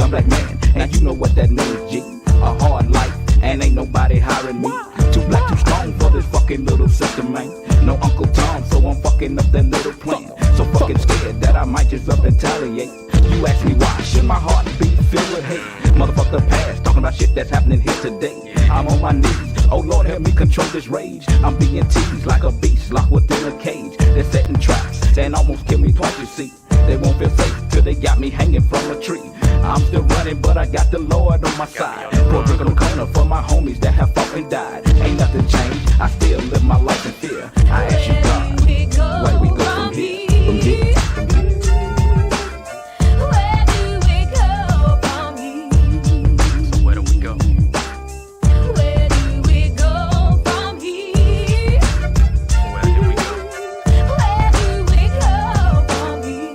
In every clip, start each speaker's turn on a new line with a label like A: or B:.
A: young black man, and you know what that means, G. A hard life, and ain't nobody hiring me. Too black, too strong for this fucking little system, man. No Uncle Tom, so I'm fucking up that little plan. So fucking scared that I might just up and retaliate. You ask me why should my heart be filled with hate? Motherfucker past, talking about shit that's happening here today. I'm on my knees, oh Lord help me control this rage. I'm being teased like a beast locked within a cage. They're setting traps and almost kill me twice, you see. They won't feel safe till they got me hanging from a tree. I'm still running, but I got the Lord on my side. Pour a drink on the corner for my homies that have fought and died. Ain't nothing changed, I still live my life in fear. I ask you God, where we go from here? From here?
B: Where do we go from here?
C: So where do we go?
B: Where do we go from here?
C: Where do we go?
B: Where do we go from here?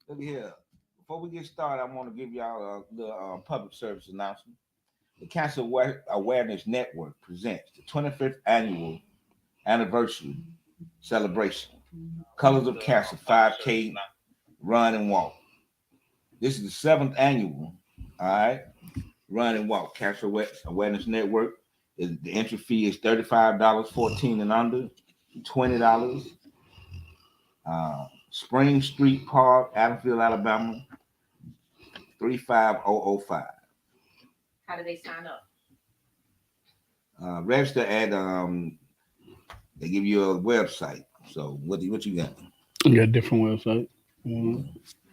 D: Look here. Before we get started, I want to give y'all the public service announcement. The Cancer Awareness Network presents the 25th annual anniversary celebration. Colors of Cancer 5K Run and Walk. This is the 7th annual, all right, Run and Walk. Cancer Awareness Network. The entry fee is $35, 14 and under, $20. Spring Street Park, Adamsville, Alabama, 35005.
E: How do they sign up?
D: Register at they give you a website. So what you got?
F: You got a different website.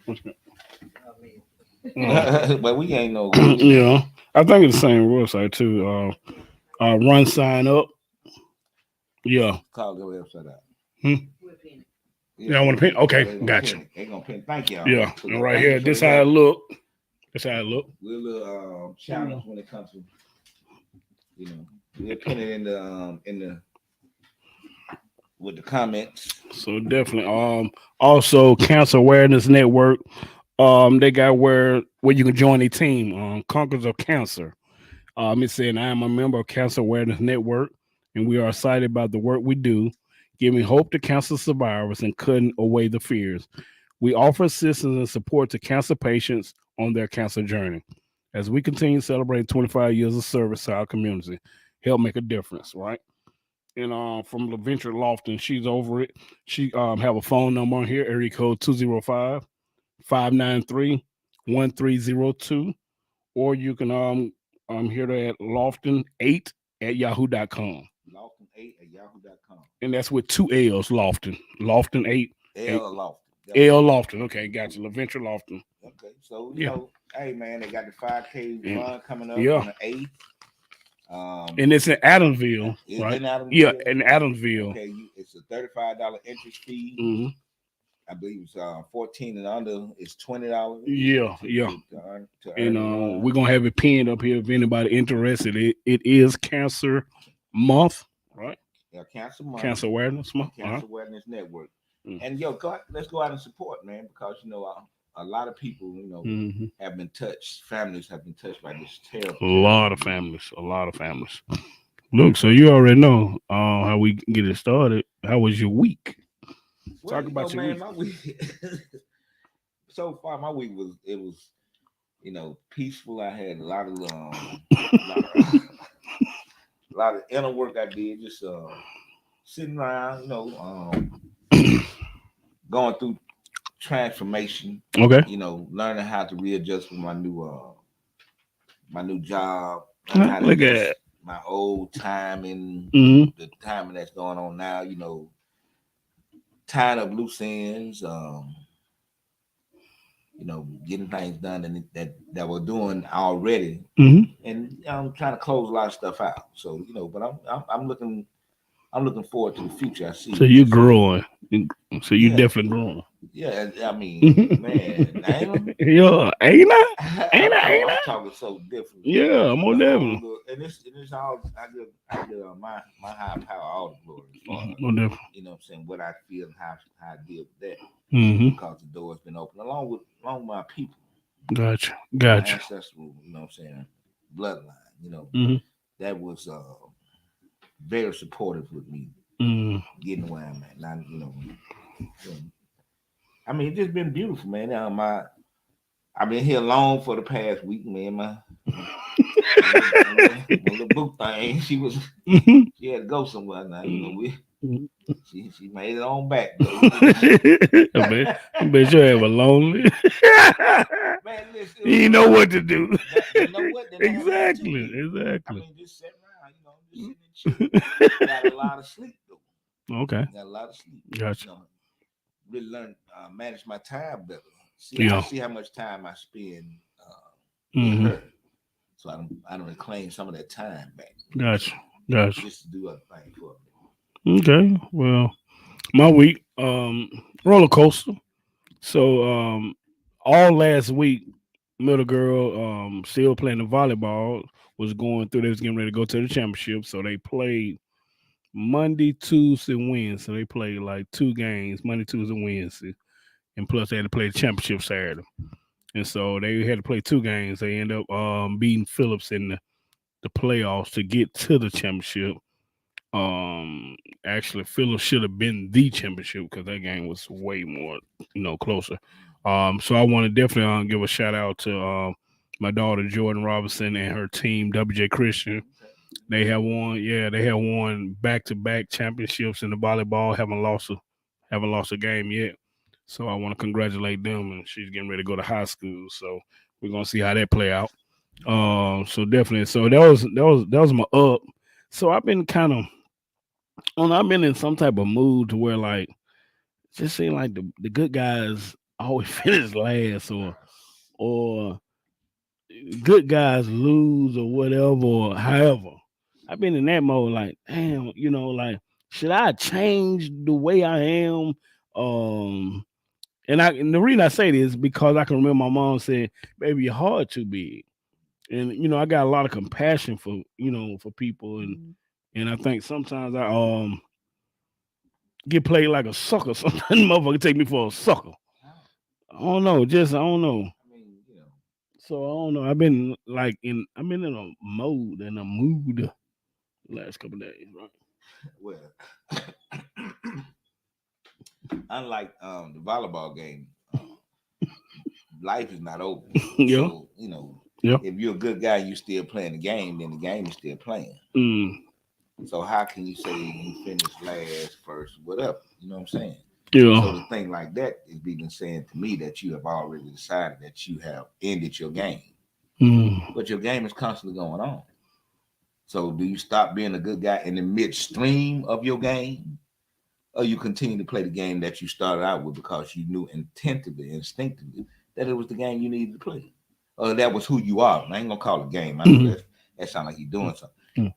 F: What's that?
D: But we ain't no.
F: Yeah, I think it's the same website too. Run sign up. Yeah.
D: Call the website out.
E: We're paying it.
F: Yeah, I want to pin. Okay,
D: They gonna
F: gotcha.
D: pin it. They gonna pin. Thank y'all.
F: Yeah,
D: So
F: and right
D: thank
F: here,
D: you for
F: this
D: that.
F: how it look. This how it look.
D: We're a little challenged when it comes to, we'll pin it in the with the comments.
F: So definitely. Also Cancer Awareness Network. They got where you can join a team. Conquerors of Cancer. It said I am a member of Cancer Awareness Network, and we are excited about the work we do, giving hope to cancer survivors and cutting away the fears. We offer assistance and support to cancer patients on their cancer journey. As we continue celebrating 25 years of service to our community, help make a difference, right? And from LaVenture Lofton, she's over it. She have a phone number on here, area code 205-593-1302. Or you can hear her at lofton8@yahoo.com.
D: Lofton8@yahoo.com.
F: And that's with 2 L's, Lofton. Lofton8.
D: L Lofton.
F: L Lofton. Okay, gotcha. LaVenture Lofton.
D: Okay, so you know, hey man, they got the 5K run coming up
F: Yeah.
D: on the 8th.
F: And it's in Adamsville,
D: It's
F: right?
D: in Adamsville?
F: Yeah, in Adamsville.
D: Okay, it's a $35 entry fee.
F: Mm-hmm.
D: I believe it's 14 and under. It's $20.
F: Yeah, yeah.
D: To
F: And
D: earn
F: we're gonna have it pinned up here if anybody interested. It is Cancer Month, right?
D: Cancer Month.
F: Cancer Awareness Month.
D: Cancer Awareness Network.
F: Mm.
D: And let's go out and support, man, because a lot of people,
F: Mm-hmm.
D: have been touched. Families have been touched by this terrible.
F: A lot of families. Look, so you already know how we get it started. How was your week?
D: Well,
F: Talk about your
D: man,
F: week.
D: my week. So far, my week was peaceful. I had a lot of a lot of inner work I did, just sitting around, going through transformation.
F: Okay.
D: Learning how to readjust with my new job.
F: Look at that.
D: My old timing, the timing that's going on now. Tying up loose ends. Getting things done and that we're doing already, and I'm trying to close a lot of stuff out. So but I'm looking forward to the future. I see.
F: So you're growing. So you're definitely growing.
D: Yeah, I mean, man, ain't
F: yeah, ain't I?
D: I'm talking so different.
F: Yeah, I'm on definitely.
D: And it's all I give my high power all the glory.
F: On definitely.
D: You know what I'm saying? What I feel and how I deal with that.
F: Because
D: the door's been open along with my people.
F: Gotcha.
D: My ancestral, what I'm saying, bloodline. that was very supportive with me getting where I'm at. Now, I mean, it's just been beautiful, man. I've been here alone for the past week, man. My little boo thing, she had to go somewhere now. She made it on back though.
F: I bet you have a lonely.
D: Man, listen,
F: You know what to do.
D: you know what? They don't have nothing to
F: Exactly.
D: do. I
F: Exactly.
D: mean, just sitting around, just sitting and chilling. Got a lot of sleep though.
F: Okay.
D: Got a lot of sleep.
F: Gotcha.
D: Really learn manage my time better.
F: Yeah.
D: I see how much time I spend with her, so I don't reclaim some of that time back.
F: Gotcha.
D: Just to do other things for me.
F: Okay. Well, my week, roller coaster. So all last week, middle girl, still playing the volleyball, was going through. They was getting ready to go to the championship, so they played Monday, Tuesday, Wednesday. So they played like 2 games, Monday, Tuesday, Wednesday, and plus they had to play the championship Saturday. And so they had to play 2 games. They end up beating Phillips in the playoffs to get to the championship. Actually, Phillips should have been the championship because that game was way more, closer. So I want to definitely give a shout out to my daughter Jordan Robinson and her team WJ Christian. They have won back-to-back championships in the volleyball. Haven't lost a game yet. So I want to congratulate them, and she's getting ready to go to high school. So we're gonna see how that play out. So definitely. So that was my up. So I've been I've been in some type of mood to where like just seem like the good guys always finish last or good guys lose or whatever or however. I've been in that mode like, damn, like should I change the way I am? And the reason I say this is because I can remember my mom saying, baby, your heart too big. And I got a lot of compassion for for people and I think sometimes I get played like a sucker. Sometimes motherfucker take me for a sucker. I don't know. I don't know.
D: I mean,
F: So I don't know. I've been in a mood and a mood the last couple of days, right?
D: Well, unlike the volleyball game, life is not over.
F: Yeah.
D: So,
F: Yeah.
D: if you're a good guy, you still playing the game, then the game is still playing. So how can you say you finished last, first, whatever? You know what I'm saying?
F: Yeah.
D: So the thing like that is being saying to me that you have already decided that you have ended your game. But your game is constantly going on. So do you stop being a good guy in the midstream of your game? Or you continue to play the game that you started out with because you knew instinctively that it was the game you needed to play? Or that was who you are. And I ain't gonna call it a game. I know that sounds like you're doing something.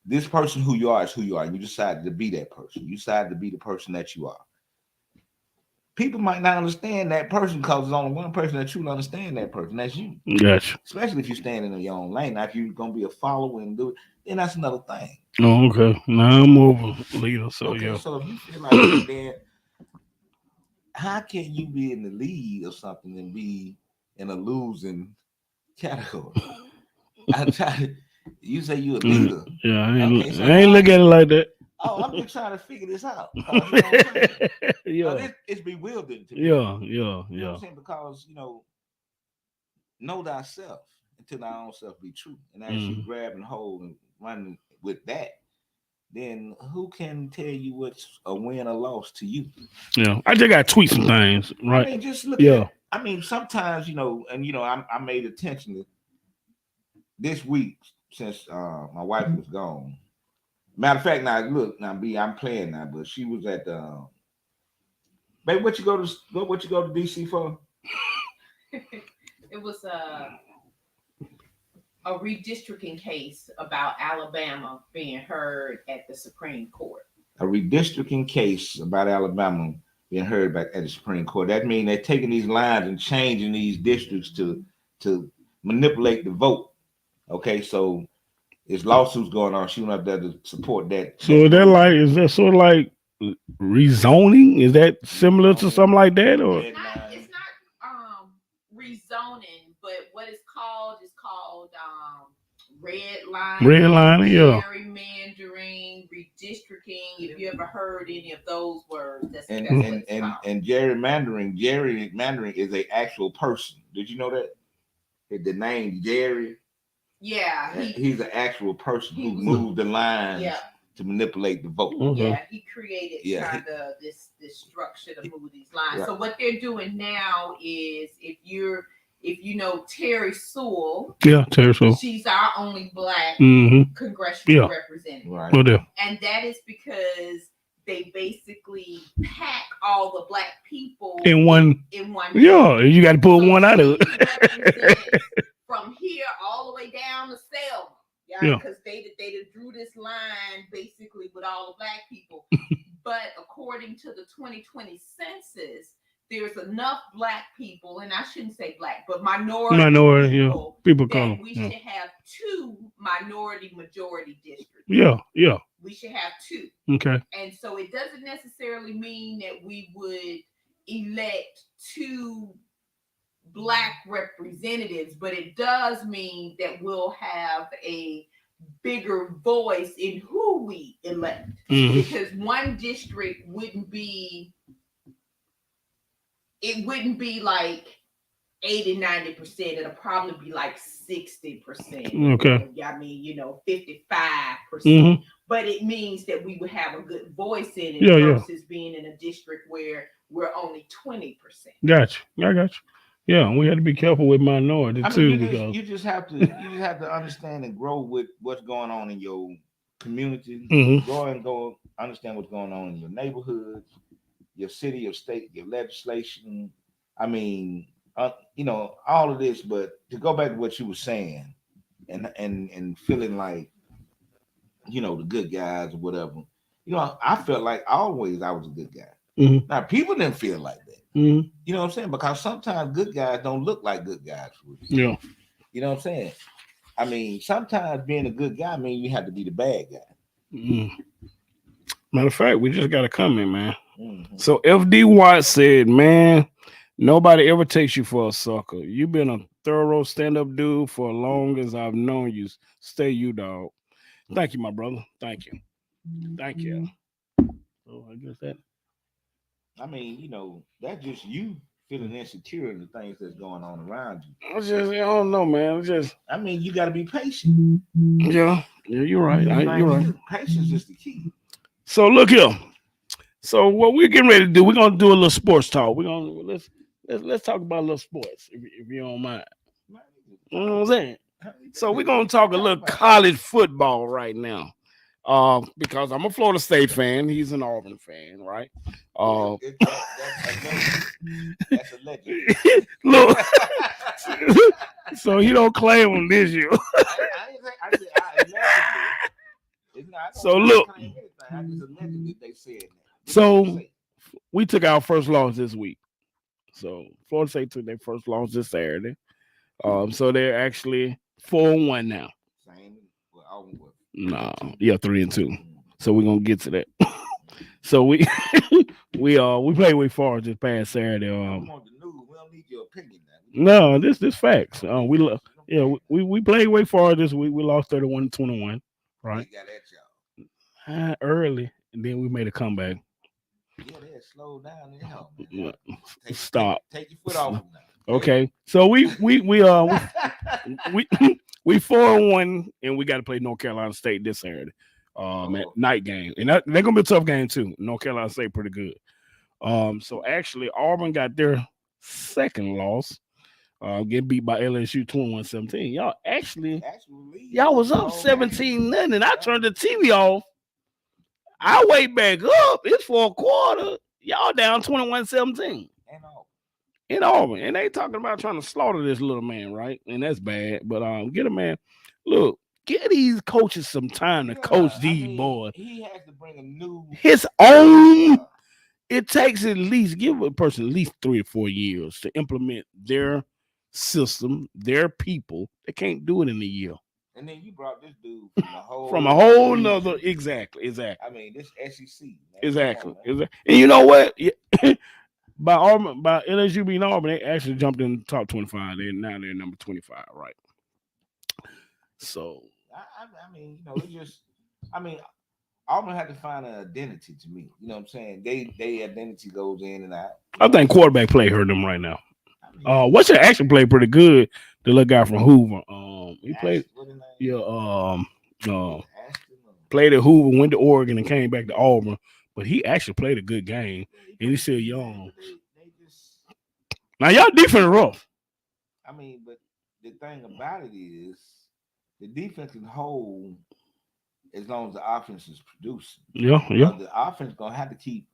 D: This person who you are is who you are. You decided to be that person. You decided to be the person that you are. People might not understand that person because there's only one person that truly understand that person. That's you.
F: Gotcha.
D: Especially if you're standing in your own lane. Now, if you're gonna be a follower and do it, then that's another thing.
F: Oh, okay. Now I'm more of a leader. So
D: Okay,
F: yeah.
D: so if you feel like that, then how can you be in the lead of something and be in a losing category? You say you're a leader.
F: Yeah, I
D: Okay,
F: ain't look at it like that.
D: Oh, I'm just trying to figure this out. You know what I'm saying?
F: Yeah.
D: It's bewildering to me.
F: Yeah.
D: You know what I'm saying? Because know thyself until thy own self be true. And as you grab and hold and run with that, then who can tell you what's a win or loss to you?
F: Yeah. I just got to tweet some things, right?
D: I mean, just look at I mean, sometimes, I made attention to this week since my wife was gone. Matter of fact, I'm playing now, but she was at babe, what you go to DC for?
E: It was a redistricting case about Alabama being heard at the Supreme Court.
D: A redistricting case about Alabama being heard back at the Supreme Court. That means they're taking these lines and changing these districts to manipulate the vote. Okay, so there's lawsuits going on. She went up there to support that.
F: So is that sort of like rezoning? Is that similar to something like that, or
E: It's not rezoning, but what it's called is called redlining,
F: yeah.
E: gerrymandering, redistricting. If you ever heard any of those words, that's
D: And
E: what
D: and
E: it's
D: and,
E: about.
D: and gerrymandering is a actual person. Did you know that? The name Jerry,
E: Yeah,
D: he's an actual person who
E: was-
D: moved the lines
E: yeah,
D: to manipulate the vote.
F: Okay.
E: yeah. He created
D: Yeah,
E: kind of this structure to move these lines.
D: Right.
E: So what they're doing now is, if you know Terry Sewell,
F: Yeah, Terry.
E: she's our only black
F: Mm-hmm.
E: congressional
F: Yeah.
E: representative.
D: Right.
F: Well, there.
E: And that is because they basically pack all the black people
F: In one.
E: in one.
F: Yeah, you got to pull
E: So
F: one out of
E: she
F: it.
E: represents from here all the way down to Selma.
F: Yeah.
E: Because they drew this line basically with all the black people. But according to the 2020 census, there's enough black people, and I shouldn't say black, but minority
F: Yeah.
E: people,
F: People
E: that
F: call.
E: we
F: Yeah.
E: should have 2 minority majority districts.
F: Yeah. Yeah.
E: We should have 2.
F: Okay.
E: And so it doesn't necessarily mean that we would elect 2 black representatives, but it does mean that we'll have a bigger voice in who we elect.
F: Mm-hmm.
E: Because one district wouldn't be like 80-90%. It'll probably be like 60%.
F: Okay.
E: I mean, 55%.
F: Mm-hmm.
E: But it means that we would have a good voice in it,
F: Yeah, yeah.
E: versus being in a district where we're only 20%.
F: Gotcha. I got you. Yeah, we had to be careful with minority
D: I mean,
F: too,
D: you
F: because
D: just have to understand and grow with what's going on in your community.
F: Mhm.
D: Go understand what's going on in your neighborhood, your city, your state, your legislation. I mean, all of this. But to go back to what you were saying, and feeling like, the good guys or whatever. I felt like always I was a good guy.
F: Mhm.
D: Now people didn't feel like that.
F: Mhm.
D: You know what I'm saying? Because sometimes good guys don't look like good guys.
F: Yeah.
D: You know what I'm saying? I mean, sometimes being a good guy means you have to be the bad guy.
F: Mm. Matter of fact, we just got a comment, man.
D: Mhm.
F: So FD Watt said, "Man, nobody ever takes you for a sucker. You've been a thorough stand-up dude for as long as I've known you. Stay you, dog." Thank you, my brother. Thank you. Thank you. So I guess that.
D: I mean, that's just you feeling insecure in the things that's going on around you.
F: I don't know, man.
D: I mean, you got to be patient.
F: Yeah, you're right. You're right.
D: Patience is the key.
F: So look here. So what we're getting ready to do, we're gonna do a little sports talk. We're gonna let's talk about a little sports, if you don't mind. You know what I'm saying? So we're gonna talk a little college football right now. Because I'm a Florida State fan, he's an Auburn fan, right?
D: That's a legend.
F: Look, so he don't claim on this year. So look, so we took our first loss this week. So Florida State took their first loss this Saturday. So they're actually 4-1 now. No, yeah, 3-2. So we're gonna get to that. So we played Wake Forest this past Saturday.
D: We don't need your opinion
F: now. No, this facts. We played Wake Forest this week. We lost 31-21. Right. Early, and then we made a comeback.
D: Yeah, they slowed down in hell.
F: Yeah. Stop.
D: Take your foot off them now.
F: Okay, so we 4-1, and we got to play North Carolina State this Saturday, night game, and they're gonna be a tough game too. North Carolina State pretty good. So actually, Auburn got their second loss, getting beat by LSU 21-17. Y'all was up 17-0, and I turned the TV off. I wake back up. It's for a quarter. Y'all down 21-17. In Auburn. And they talking about trying to slaughter this little man, right? And that's bad. But get a man. Look, give these coaches some time to coach these boys.
D: He has to bring
F: his own. It takes give a person at least 3 or 4 years to implement their system, their people. They can't do it in a year.
D: And then you brought this dude
F: from a whole nother. Exactly.
D: I mean, this SEC. Man.
F: Exactly. And you know what? By LSU being Auburn, they actually jumped in the top 25. They're number 25, right? So
D: I mean, you know, it just, I mean, Auburn had to find an identity to me. You know what I'm saying? They identity goes in and out.
F: I think quarterback play hurt them right now.
D: I mean,
F: What's your actually played pretty good? The little guy from Hoover. He played.
D: What his name?
F: Yeah.
D: Ashton or-
F: Played at Hoover, went to Oregon, and came back to Auburn. But he actually played a good game, and he's still young.
D: They just,
F: Now y'all defense rough.
D: I mean, but the thing about it is, the defense can hold as long as the offense is producing.
F: Yeah, yeah.
D: The offense gonna have to keep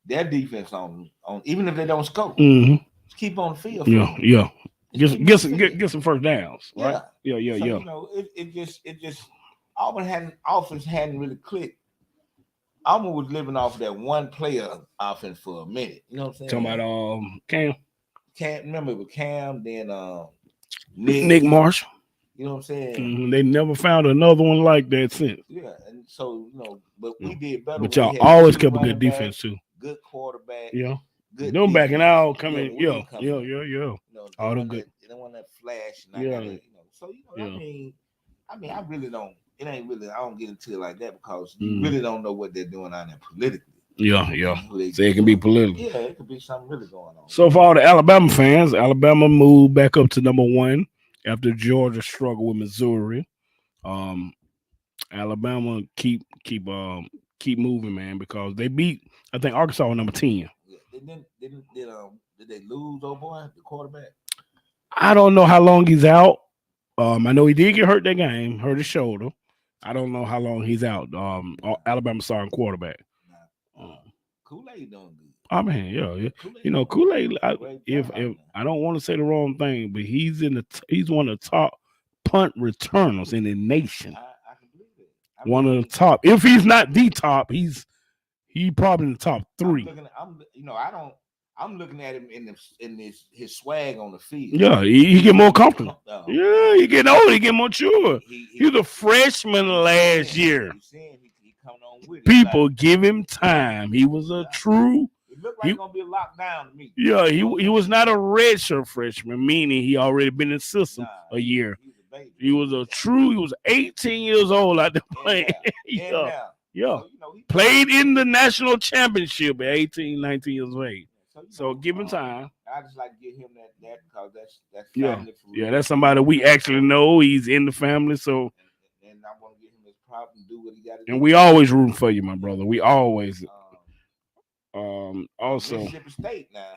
D: their defense on even if they don't score.
F: Mm-hmm.
D: Just keep on the field.
F: Yeah, yeah.
D: Just keep on the field.
F: Get some first downs, right?
D: Yeah,
F: Yeah.
D: So, you know, it just Auburn offense hadn't really clicked. Auburn was living off of that one player offense for a minute. You know what I'm saying?
F: Talking about Cam.
D: Can't remember it was Cam, then
F: Nick Marsh.
D: You know what I'm saying?
F: Mm-hmm. They never found another one like that since.
D: Yeah, and so you know, but we did better.
F: But
D: when
F: y'all
D: we had
F: always
D: good
F: kept a good
D: running back,
F: defense too.
D: good quarterback.
F: Yeah.
D: Good
F: Them backing
D: defense.
F: out coming.
D: when we
F: Yeah.
D: coming. You know,
F: All
D: they
F: the
D: want
F: good.
D: they don't want that flash. And
F: Yeah.
D: I gotta, you know, so you know,
F: Yeah.
D: I mean, I really don't. It ain't really. I don't get into it like that because you really don't know what they're doing out there politically.
F: Yeah.
D: Who they
F: So it can be political.
D: Yeah, it could be something really going on.
F: So for all the Alabama fans, Alabama moved back up to number 1 after Georgia struggled with Missouri. Alabama keep moving, man, because they beat, I think, Arkansas number 10.
D: Yeah, did they lose, old boy, the quarterback?
F: I don't know how long he's out. I know he did get hurt that game, hurt his shoulder. I don't know how long he's out. Alabama starting quarterback.
D: Kool-Aid doing good.
F: I mean, yeah.
D: Kool-Aid
F: You know,
D: doing
F: Kool-Aid.
D: great
F: If
D: job.
F: I don't want to say the wrong thing, but he's one of the top punt returners in the nation.
D: I can believe it.
F: One of the top. If he's not the top, he probably in the top 3.
D: I'm looking at him in his swag on the field.
F: Yeah, he get more comfortable. Yeah, he getting older, he get more mature. He was a freshman last year.
D: He coming on with it.
F: People give him time. He was a true.
D: It looked like gonna be a lockdown to me.
F: Yeah, he was not a redshirt freshman, meaning he already been in the system a year. He was a true. He was 18 years old out there playing. Yeah.
D: So, you know, he
F: Played in the national championship at 18, 19 years of age. So give him time.
D: I just like to give him that because that's
F: Yeah,
D: family for
F: yeah,
D: real.
F: that's somebody we actually know. He's in the family, so
D: And I want to give him his props and do what he got to do.
F: and we always rooting for you, my brother. We always. Also,
D: Mississippi State now.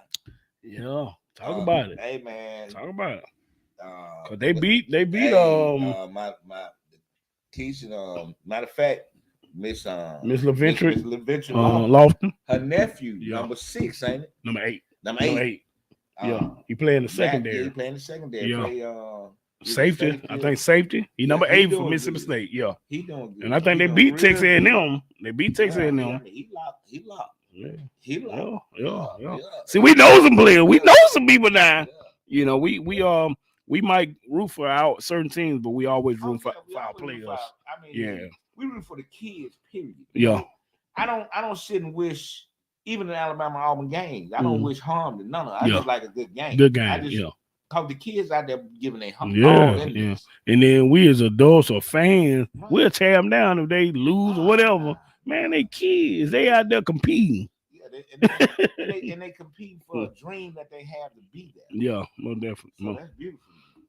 F: Yeah, talk about it.
D: Hey man,
F: Talk about it. Cause they
D: my Keisha. Matter of fact, Miss
F: LaVenture,
D: Lofton,
F: Lofton,
D: her nephew,
F: Yeah.
D: number 6, ain't it?
F: number 8.
D: Number eight.
F: Yeah, he played in the secondary.
D: He playing the secondary.
F: Yeah.
D: Play,
F: Safety, I think safety. He number
D: he
F: 8 for
D: doing
F: Mississippi
D: good.
F: State. Yeah,
D: He doing good.
F: and I think they
D: He
F: beat
D: doing
F: Texas
D: real
F: A&M.
D: good.
F: They beat Texas A&M.
D: I mean, he locked.
F: Yeah.
D: He locked.
F: Yeah. See, we know some players. We know some people now. You know, we might root for our certain teams, but we always root for our players.
D: I mean,
F: Yeah.
D: we root for the kids. Period.
F: Yeah.
D: I don't sit and wish even in Alabama Auburn games. I don't wish harm to none of them. I just like a good game.
F: Good game.
D: I just, cause the kids out there giving their all
F: Yeah.
D: in this.
F: And then we as adults or fans, we'll tear them down if they lose or whatever. Man, they kids. They out there competing.
D: Yeah, and they compete for a dream that they have to be there.
F: Yeah, most definitely.
D: So that's beautiful.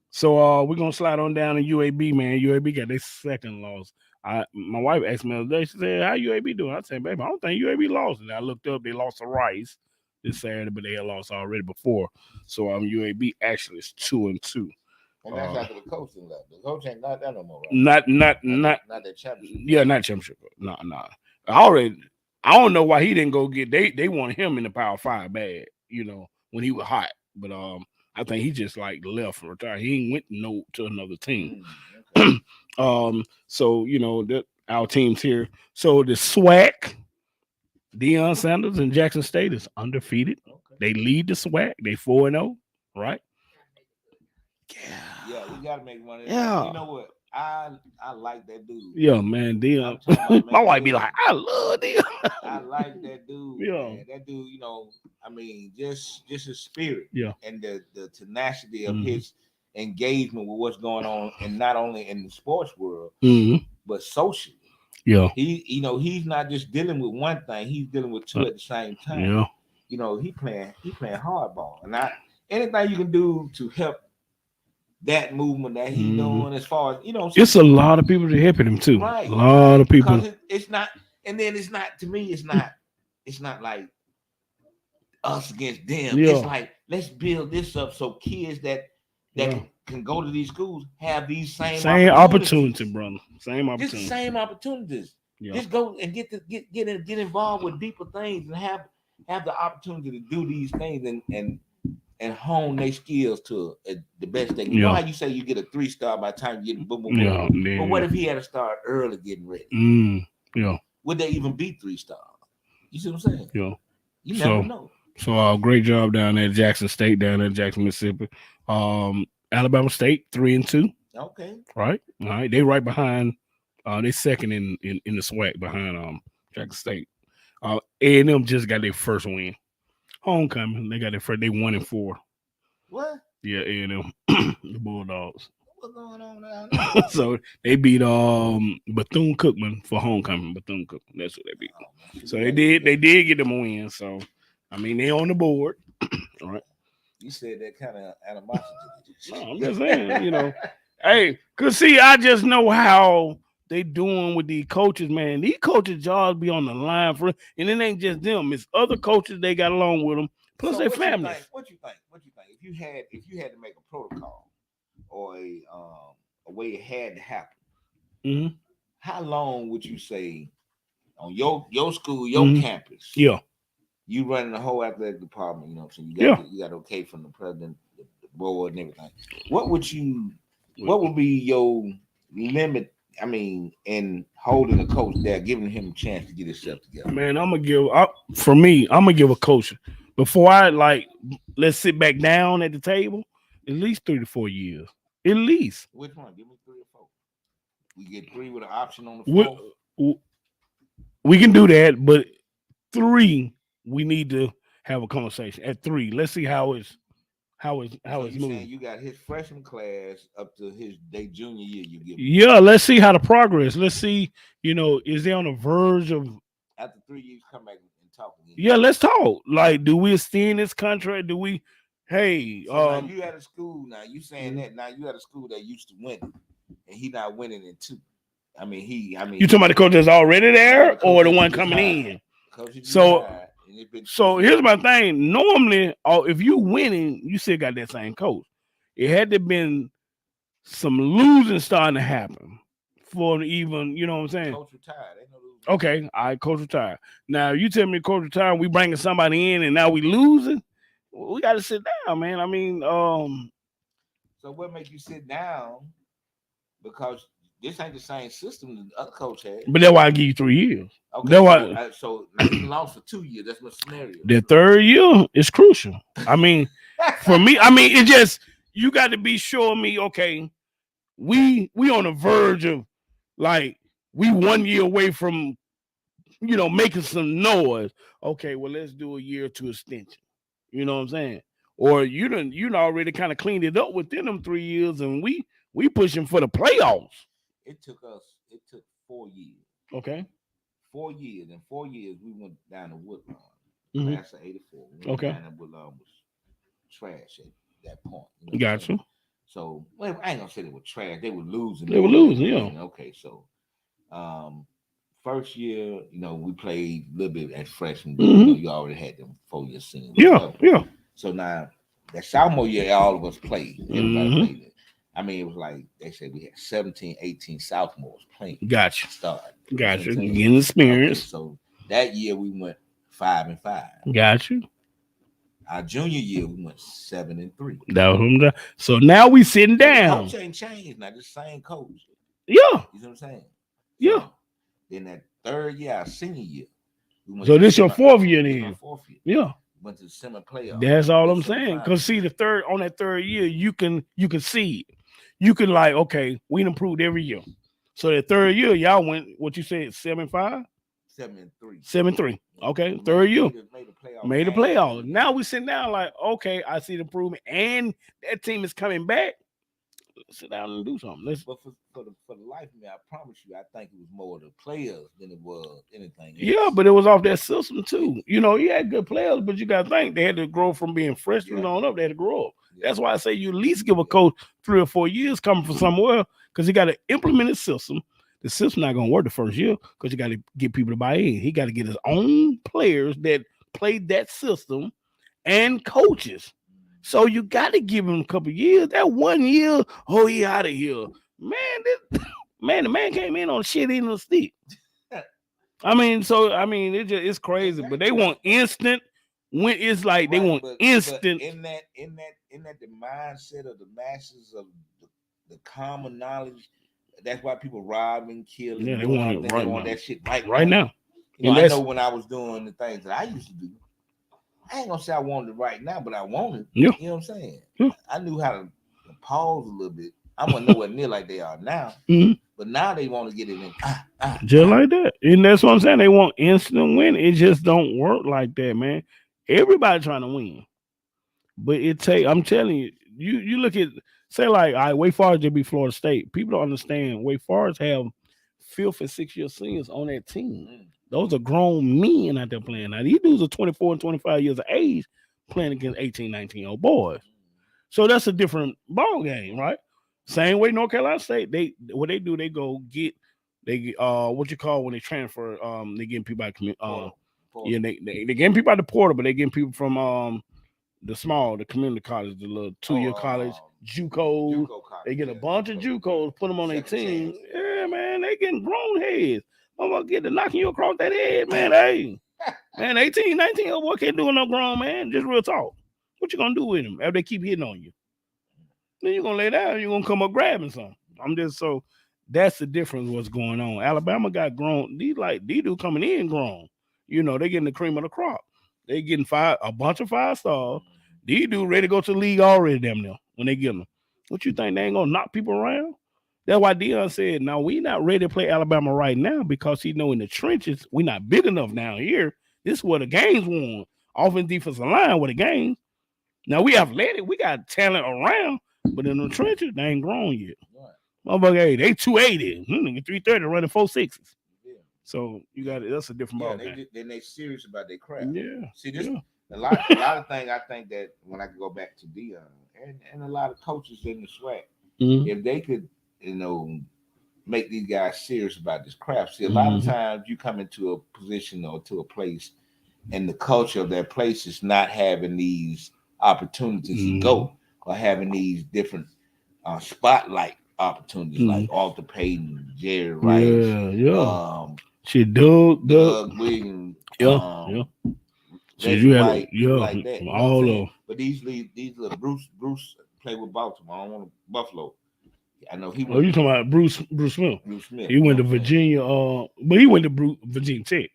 F: So we're gonna slide on down to UAB, man. UAB got their second loss. My wife asked me the other day, she said, "How UAB doing?" I said, "Baby, I don't think UAB lost." And I looked up, they lost to Rice this Saturday, but they had lost already before. So UAB actually is 2-2.
D: And that's after the coach left. The coach ain't not that no more, right?
F: Not
D: that championship.
F: Yeah, not championship. No. I don't know why he didn't go get. They wanted him in the Power 5 bad, you know, when he was hot. But I think he just like left and retired. He ain't went to another team.
D: Okay.
F: So you know that our team's here. So the SWAC, Deion Sanders and Jackson State is undefeated.
D: Okay.
F: They lead the SWAC. They 4-0, right?
D: Yeah, we gotta make money.
F: Yeah.
D: You know what? I like that dude.
F: Yeah, man. Deion.
D: I'm talking about,
F: My
D: man,
F: wife be
D: dude.
F: like, I love Deion.
D: I like that dude.
F: Yeah.
D: Man. That dude, you know, I mean, just his spirit.
F: Yeah.
D: And the tenacity of
F: Mhm.
D: his. engagement with what's going on, and not only in the sports world, but socially.
F: Yeah.
D: He's not just dealing with one thing; he's dealing with two at the same time.
F: Yeah.
D: He playing hardball, and anything you can do to help that movement that he's doing, as far as
F: it's a lot of people that helping him too.
D: Right,
F: a lot of people.
D: Because it's not, and then it's not, to me, it's not like us against them.
F: Yeah.
D: It's like, let's build this up so kids that can go to these schools have these same
F: opportunity, brother. Same opportunity.
D: Just same opportunities.
F: Yeah.
D: Just go and get involved with deeper things and have the opportunity to do these things and hone their skills to the best they can. You know how you say you get a 3-star by the time you get a boom. But what if he had to start early getting ready?
F: Yeah.
D: Would they even be 3-star? You see what I'm saying?
F: Yeah.
D: You never know.
F: So great job down there at Jackson State, down there at Jackson, Mississippi. Alabama State 3-2.
D: Okay.
F: Right. All right. They right behind. They second in the SWAC behind Jackson State. A&M just got their first win. Homecoming. They got their first. They 1-4.
D: What?
F: Yeah, A&M. The Bulldogs.
D: What's going on down there?
F: So they beat Bethune-Cookman for homecoming. Bethune-Cookman. That's what they beat. So they did get them a win. So I mean, they on the board. All right.
D: You said that kind of animosity.
F: No, I'm just saying, Hey, cause see, I just know how they doing with these coaches, man. These coaches' jobs be on the line for, and it ain't just them. It's other coaches they got along with them, plus their families.
D: What you think? If you had to make a protocol or a way it had to happen, how long would you say on your school, your campus?
F: Yeah.
D: You running the whole athletic department, so you got okay from the president, the board, and everything. What would be your limit? I mean, in holding a coach there, giving him a chance to get himself together.
F: Man, I'm gonna give a coach before let's sit back down at the table, at least 3 to 4 years. At least.
D: Which one? Give me 3 or 4. We get 3 with an option on the 4.
F: We can do that, but 3. We need to have a conversation at 3. Let's see how it's moving.
D: You got his freshman class up to their junior year. You give.
F: Yeah, let's see how the progress. Let's see, is they on the verge of
D: after 3 years come back and talk again?
F: Yeah, let's talk. Like, do we extend this contract? Do we? Hey,
D: so you at a school now. You saying that now? You at a school that used to win, and he not winning in 2. I mean, you talking about the coach that's already there, or the one coming in?
F: So here's my thing. Normally, if you winning, you still got that same coach. It had to have been some losing starting to happen for even, you know what I'm saying?
D: Coach retired. Ain't no losing.
F: Okay, all right, coach retired. Now you tell me coach retired, we bringing somebody in and now we losing. We got to sit down, man. I mean,
D: so what make you sit down? Because this ain't the same system the other coach had.
F: But that's why I give you 3 years.
D: Okay,
F: that's why.
D: So now you lost for 2 years. That's my scenario.
F: The 3rd year is crucial. I mean, for me, it just, you got to be sure me. Okay, we on the verge of we 1 year away from making some noise. Okay, well let's do a year or 2 extension. You know what I'm saying? Or you done already kind of cleaned it up within them 3 years, and we pushing for the playoffs.
D: It took 4 years.
F: Okay.
D: 4 years. In 4 years, we went down to Woodlawn. Class of 84.
F: Okay.
D: Down to Woodlawn was trash at that point.
F: Gotcha.
D: So, I ain't gonna say they were trash. They were losing.
F: Yeah.
D: Okay, so, first year, we played a little bit at freshman, but you already had them 4 years senior.
F: Yeah.
D: So now, that sophomore year, all of us played. Everybody played it. I mean, it was like they said we had 17, 18 sophomores playing.
F: Gotcha.
D: Start.
F: Gotcha. Getting experience.
D: Okay, so that year we went 5-5.
F: Gotcha.
D: Our junior year we went 7-3.
F: So now we sitting down.
D: The coach ain't changed now. The same coach.
F: Yeah.
D: You know what I'm saying?
F: Yeah.
D: So, then that 3rd year, our senior year.
F: So this your 4th year then?
D: 4th year.
F: Yeah.
D: Went to the semi playoff.
F: That's all I'm saying. Because see, on that 3rd year, you can see it. You can okay, we improved every year. So that 3rd year, y'all went what you said, 7-5?
D: 7-3.
F: 7-3. Okay. 3rd year. Made the playoff.
D: playoff.
F: Now we sitting down okay, I see the improvement. And that team is coming back. sit down and do something. Let's
D: But for the life of me, I promise you, I think it was more the players than it was anything else.
F: Yeah, but it was off that system too. You know, you had good players, but you got to think they had to grow from being freshmen on up. They had to grow up.
D: Yeah.
F: That's why I say you at least give a coach 3 or 4 years coming from somewhere because he got to implement his system. The system not gonna work the first year because you got to get people to buy in. He got to get his own players that played that system and coaches. So you got to give him a couple years. That 1 year, oh, he out of here, man. Man, the man came in on shit in the stick. I mean, it's crazy, but they want instant. When it's like they want instant.
D: But in that the mindset of the masses of the common knowledge, that's why people rob and kill.
F: Yeah,
D: and
F: they
D: do
F: want
D: all
F: it
D: that.
F: right
D: They want
F: now.
D: that shit right
F: Right now.
D: You know,
F: And
D: I know when I was doing the things that I used to do, I ain't gonna say I wanted it right now, but I wanted.
F: Yeah.
D: You know what I'm saying?
F: Yeah.
D: I knew how to pause a little bit. I wasn't nowhere near like they are now.
F: Mhm.
D: But now they want to get it in.
F: Just like that. And that's what I'm saying. They want instant win. It just don't work like that, man. Everybody trying to win. But I'm telling you, you look at say like all right, Wake Forest just be Florida State. People don't understand Wake Forest have 5th and 6th year seniors on that team. Those are grown men out there playing. Now these dudes are 24 and 25 years of age playing against 18, 19-year-old boys. So that's a different ball game, right? Same way North Carolina State, they go get what you call when they transfer, they getting people out yeah, they getting people out the portal, but they getting people from the community college, the little 2-year college, JUCO. They get a bunch of JUCOs, put them on their team. Yeah, man, they getting grown heads. I'm gonna get to knocking you across that head, man. Hey, man, 18, 19 boy can't do no grown man. Just real talk. What you gonna do with him after they keep hitting on you? Then you're gonna lay down, you're gonna come up grabbing something. That's the difference what's going on. Alabama got grown. These dudes coming in grown. You know, they getting the cream of the crop. They getting a bunch of 5 stars. These dudes ready to go to the league already, damn near, when they get them. What you think they ain't gonna knock people around? That's why Deion said, "No, we not ready to play Alabama right now because he know in the trenches we not big enough down here. This is where the games won. Offense, defensive line where the games. Now we athletic, we got talent around, but in the trenches they ain't grown yet. Motherfucker, hey, they 280, 330 running 4.6s.
D: Yeah.
F: So you got it. That's a different ball game.
D: Then they serious about their craft.
F: Yeah.
D: See this. A lot of things I think that when I can go back to Deion and a lot of coaches in the SWAC, if they could, make these guys serious about this craft. See, a lot of times you come into a position or to a place, and the culture of that place is not having these opportunities to go or having these different spotlight opportunities like Arthur Payton, Jerry Rice,
F: Doug
D: Williams,
F: So you had
D: White, like that.
F: All of them.
D: But these little Bruce played with Baltimore. I don't want Buffalo. I know he.
F: You talking about Bruce Smith?
D: Bruce Smith.
F: He went to Virginia. But he went to Virginia Tech.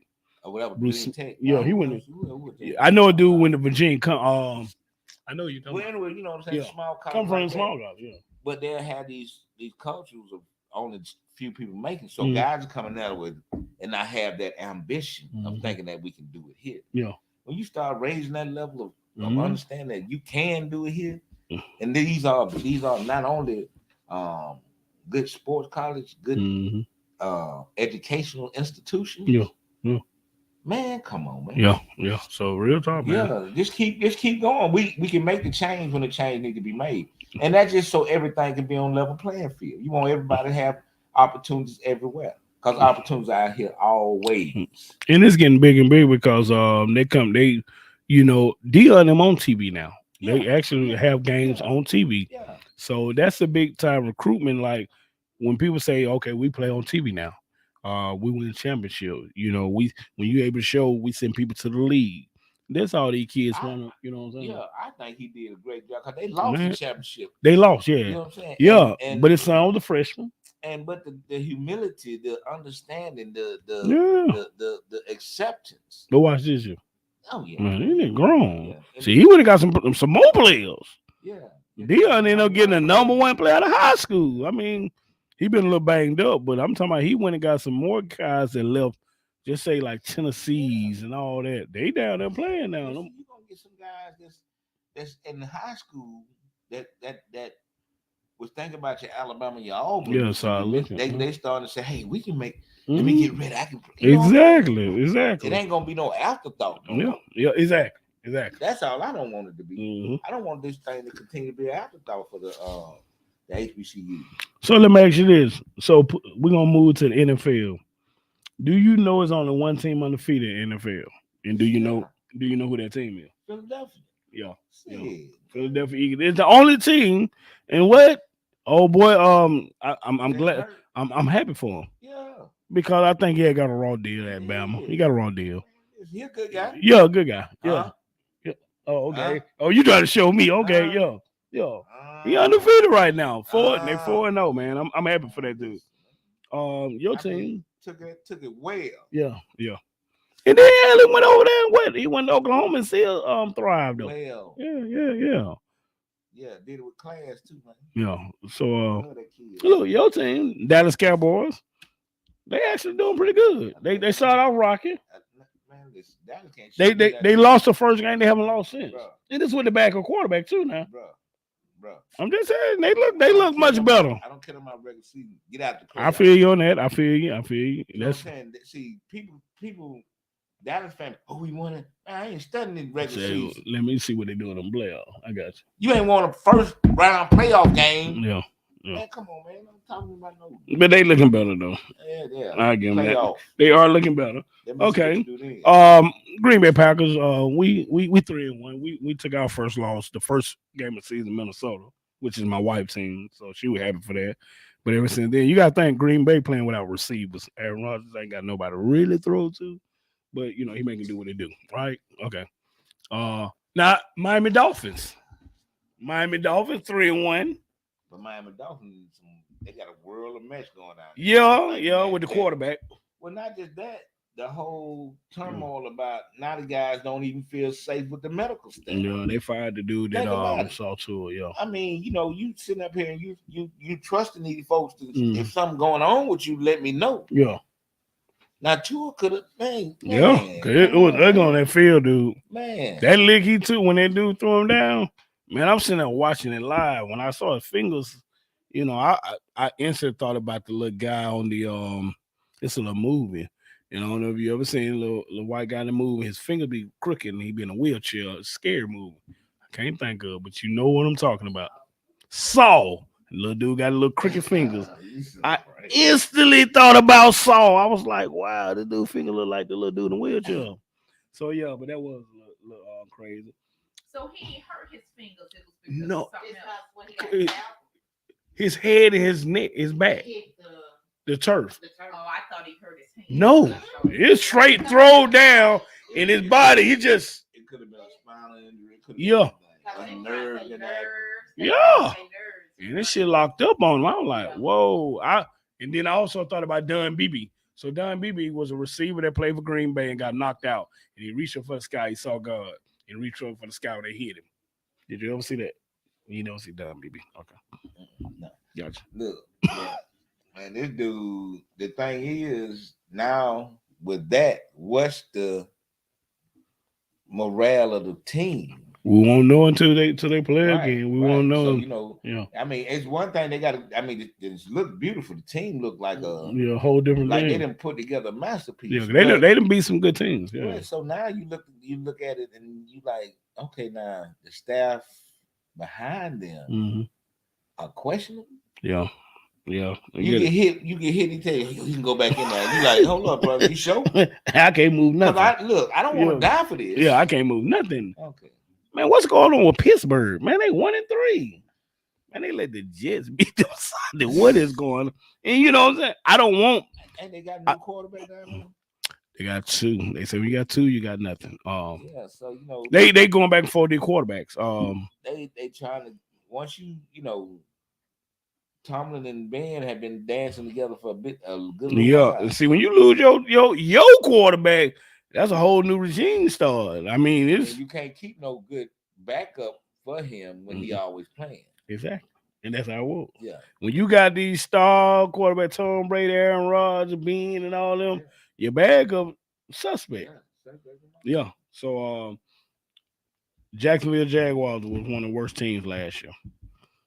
D: Oh, that was
F: Bruce
D: Tech.
F: Yeah, he went to. I know a dude went to Virginia. I know you.
D: Well, anyway, you know what I'm saying.
F: Yeah.
D: Small college.
F: Come from small college, yeah.
D: But they had these cultures of only few people making. So guys are coming out with and not have that ambition of thinking that we can do it here.
F: Yeah.
D: When you start raising that level of understanding that you can do it here, and these are not only good sports college, good educational institutions.
F: Yeah.
D: Man, come on, man.
F: Yeah. So real talk, man.
D: Yeah, just keep going. We can make the change when the change need to be made, and that's just so everything can be on level playing field. You want everybody to have opportunities everywhere because opportunities are out here always.
F: And it's getting big and big because Deion them on TV now.
D: Yeah.
F: They actually have games on TV.
D: Yeah.
F: So that's a big time recruitment. Like when people say, "Okay, we play on TV now." We win the championship. When you able to show, we send people to the league. That's all these kids want. You know what I'm saying?
D: Yeah, I think he did a great job because they lost the championship.
F: They lost, yeah.
D: You know what I'm saying?
F: Yeah, but it's all the freshmen.
D: But the humility, the understanding, the acceptance.
F: But watch this year.
D: Oh yeah,
F: man, he didn't grown.
D: Yeah.
F: See, he would have got some more players.
D: Yeah,
F: Deion ended up getting a #1 player out of high school. I mean. He been a little banged up, but I'm talking about he went and got some more guys that left, just say like Tennessee's and all that. They down there playing now.
D: You're gonna get some guys that's in high school that was thinking about your Alabama, your Auburn.
F: Yeah, so I look at
D: they starting to say, hey, we can make.
F: Mhm.
D: Let me get ready. I can. You know what I'm saying?
F: Exactly.
D: It ain't gonna be no afterthought. No
F: Yeah,
D: more.
F: yeah, exactly.
D: That's all I don't want it to be.
F: Mhm.
D: I don't want this thing to continue to be an afterthought for the HBCU.
F: So let me ask you this. So we're gonna move to the NFL. Do you know it's only one team undefeated in NFL? And do you know who that team is?
D: Philadelphia?
F: Yeah.
D: Shit.
F: Yeah. Philadelphia Eagles. It's the only team. And what? Oh boy, I'm
D: They
F: glad.
D: hurt.
F: I'm happy for him
D: Yeah.
F: because I think he had got a raw deal at Bama. He got a raw deal.
D: Is he a good guy?
F: Yeah, good guy. Yeah.
D: Huh?
F: Yeah. Oh, okay.
D: Huh?
F: Oh, you trying to show me? Okay,
D: Huh?
F: yeah. He undefeated right now. They 4-0, man. I'm happy for that dude. Your
D: I
F: team.
D: mean, took it well.
F: Yeah. And then he went over there and what? He went to Oklahoma and still thrived though.
D: Well,
F: Yeah.
D: did it with class too, man.
F: Yeah. So
D: Love that kid.
F: look, your team, Dallas Cowboys, they actually doing pretty good. They started off rocking.
D: Man, this Dallas can't shoot me
F: They
D: that
F: lost the first game. They haven't lost since.
D: Bruh.
F: And this with the backup quarterback too now.
D: Bruh.
F: I'm just saying they
D: I
F: look
D: don't
F: much
D: care
F: better.
D: I don't care about regular season. Get out the playoffs.
F: I feel you on that. I feel you.
D: You know what I'm
F: That's
D: saying? See, people, Dallas fans. Oh, we want to. I ain't studying in regular
F: say,
D: season.
F: let me see what they doing in playoff. I got
D: You ain't won a first round playoff game.
F: you. Yeah.
D: Man, come on, man. I'm talking about no.
F: But they looking better though.
D: Yeah.
F: I give them that.
D: Playoff.
F: They are looking better.
D: Let me see
F: Okay.
D: what you do then.
F: Green Bay Packers. We 3-1. We took our first loss, the first game of the season, Minnesota, which is my wife's team, so she was happy for that. But ever since then, you got to think Green Bay playing without receivers. Aaron Rodgers ain't got nobody to really throw to, but he making do what he do, right? Okay. Now Miami Dolphins 3-1.
D: But Miami Dolphins, they got a world of mess going on.
F: Yeah, with the quarterback.
D: Well, not just that. The whole turmoil about now the guys don't even feel safe with the medical stuff.
F: Yeah, they fired the dude
D: Think about
F: that
D: it.
F: saw to it. Yeah.
D: I mean, you sitting up here and you trusting these folks to
F: Mm.
D: if something going on with you, let me know.
F: Yeah.
D: Now Tua could have
F: Yeah. It was ugly on that field, dude.
D: Man.
F: That lick he took when that dude threw him down, man, I'm sitting there watching it live. When I saw his fingers, I instantly thought about the little guy on the it's a little movie. I don't know if you ever seen a little white guy in the movie. His finger be crooked and he be in a wheelchair. It's a scary movie. I can't think of, but you know what I'm talking about. Saw. Little dude got a little crooked fingers. I instantly thought about Saw. I was like, wow, the dude finger look like the little dude in the wheelchair. So yeah, but that was a little crazy.
E: So he ain't hurt his fingers. It was because
F: No.
E: of something else.
B: When he got
F: His head and his neck, his back,
B: hit
F: the turf.
B: the
E: Oh,
B: turtle.
E: I thought he hurt his hand.
F: No, it's straight throw down in his body. He just
D: It could have been a spinal injury. It could have
F: Yeah.
D: been a nerve in that.
F: Yeah. And this shit locked up on him. I was like, whoa. And then I also thought about Don Beebe. So Don Beebe was a receiver that played for Green Bay and got knocked out. And he reached up for the sky. He saw God and reached up for the sky when they hit him. Did you ever see that? You never see Don Beebe. Okay.
D: No.
F: Gotcha.
D: Look, yeah. Man, this dude, the thing is, now with that, what's the morale of the team?
F: We won't know until they play
D: Right,
F: again. We
D: right.
F: won't know.
D: So,
F: Yeah.
D: I mean, it's one thing they got to, I mean, it look beautiful. The team look like
F: A whole different
D: like they
F: thing.
D: didn't put together a masterpiece.
F: Yeah, they done beat some good teams. Yeah.
D: Right, so now you look at it and you like, okay, now the staff behind them
F: Mm-hmm.
D: are questionable.
F: Yeah.
D: You get hit, he tell you you can go back in there. You like, hold up, brother, you sure?
F: I can't move nothing.
D: I don't want to die for this.
F: Yeah, I can't move nothing.
D: Okay.
F: Man, what's going on with Pittsburgh? Man, they 1-3. Man, they let the Jets beat them Sunday. What is going on? And you know what I'm saying? I don't want.
D: And they got no quarterback down there.
F: They got two. They said we got two. You got nothing.
D: Yeah, so
F: they going back and forth their quarterbacks.
D: They trying to once Tomlin and Ben have been dancing together for a good
F: Yeah.
D: while.
F: See, when you lose your quarterback, that's a whole new regime start. I mean,
D: And
F: it's
D: you can't keep no good backup for him when he always playing.
F: exactly, and that's how it works.
D: Yeah.
F: When you got these star quarterback, Tom Brady, Aaron Rodgers, Bean, and all them, your backup suspect. Yeah. So Jacksonville Jaguars was one of the worst teams last year.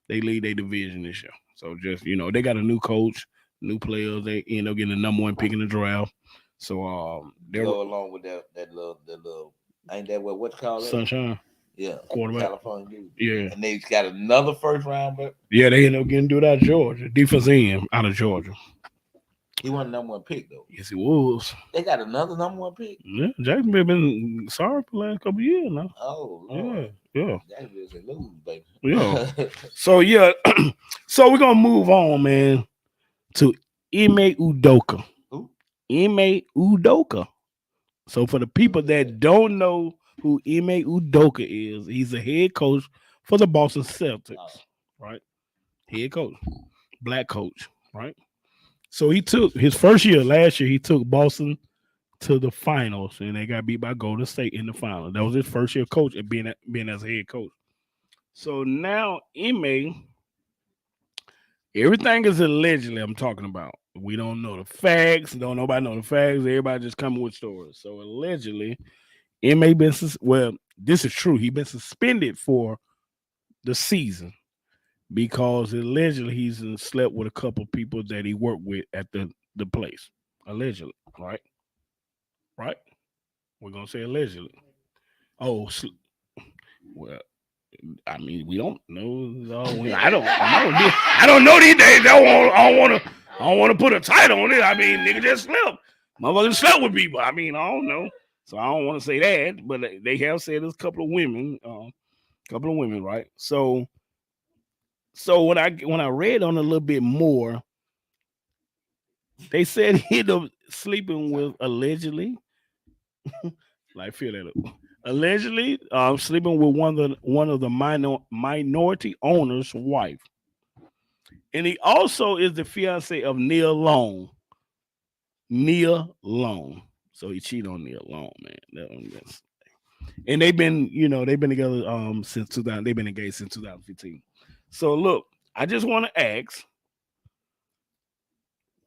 F: they lead their division this year. So just they got a new coach, new players. They end up getting the number 1 pick in the draft. So they're
D: Go along with that little ain't that what you call it?
F: Sunshine
D: Yeah,
F: quarterback.
D: California dude.
F: Yeah,
D: And they got another first round, but
F: yeah, they end up getting dude out of Georgia, defense end out of Georgia.
D: he wasn't number 1 pick though.
F: Yes, he was.
D: They got another number 1 pick.
F: Yeah, Jacksonville been sorry for the last couple of years now.
D: Oh Lord.
F: Yeah.
D: Jacksonville said lose, baby.
F: Yeah. So so we're gonna move on, man, to Ime Udoka.
D: Who?
F: Ime Udoka. So for the people that don't know who Ime Udoka is, he's a head coach for the Boston Celtics, right? Head coach, black coach, right? So he took his first year last year. He took Boston to the finals, and they got beat by Golden State in the final. That was his first year coach and being as a head coach. So now Ime, everything is allegedly. I'm talking about. We don't know the facts. Don't nobody know the facts. Everybody just coming with stories. So allegedly, Ime been this is true. He been suspended for the season because allegedly he's slept with a couple people that he worked with at the place. Allegedly, right? Right? We're gonna say allegedly. Oh, well. I mean, we don't know. I don't know these days. I don't want to put a title on it. I mean, nigga just slept. Motherfucker slept with people. I mean, I don't know. So I don't want to say that, but they have said there's a couple of women, right? So when I read on a little bit more, they said he ended up sleeping with allegedly. Like feel that up. Allegedly, sleeping with one of the minority owner's wife, and he also is the fiance of Nia Long. So he cheated on Nia Long, man. And they've been together since 2000. They've been engaged since 2015. So look, I just want to ask,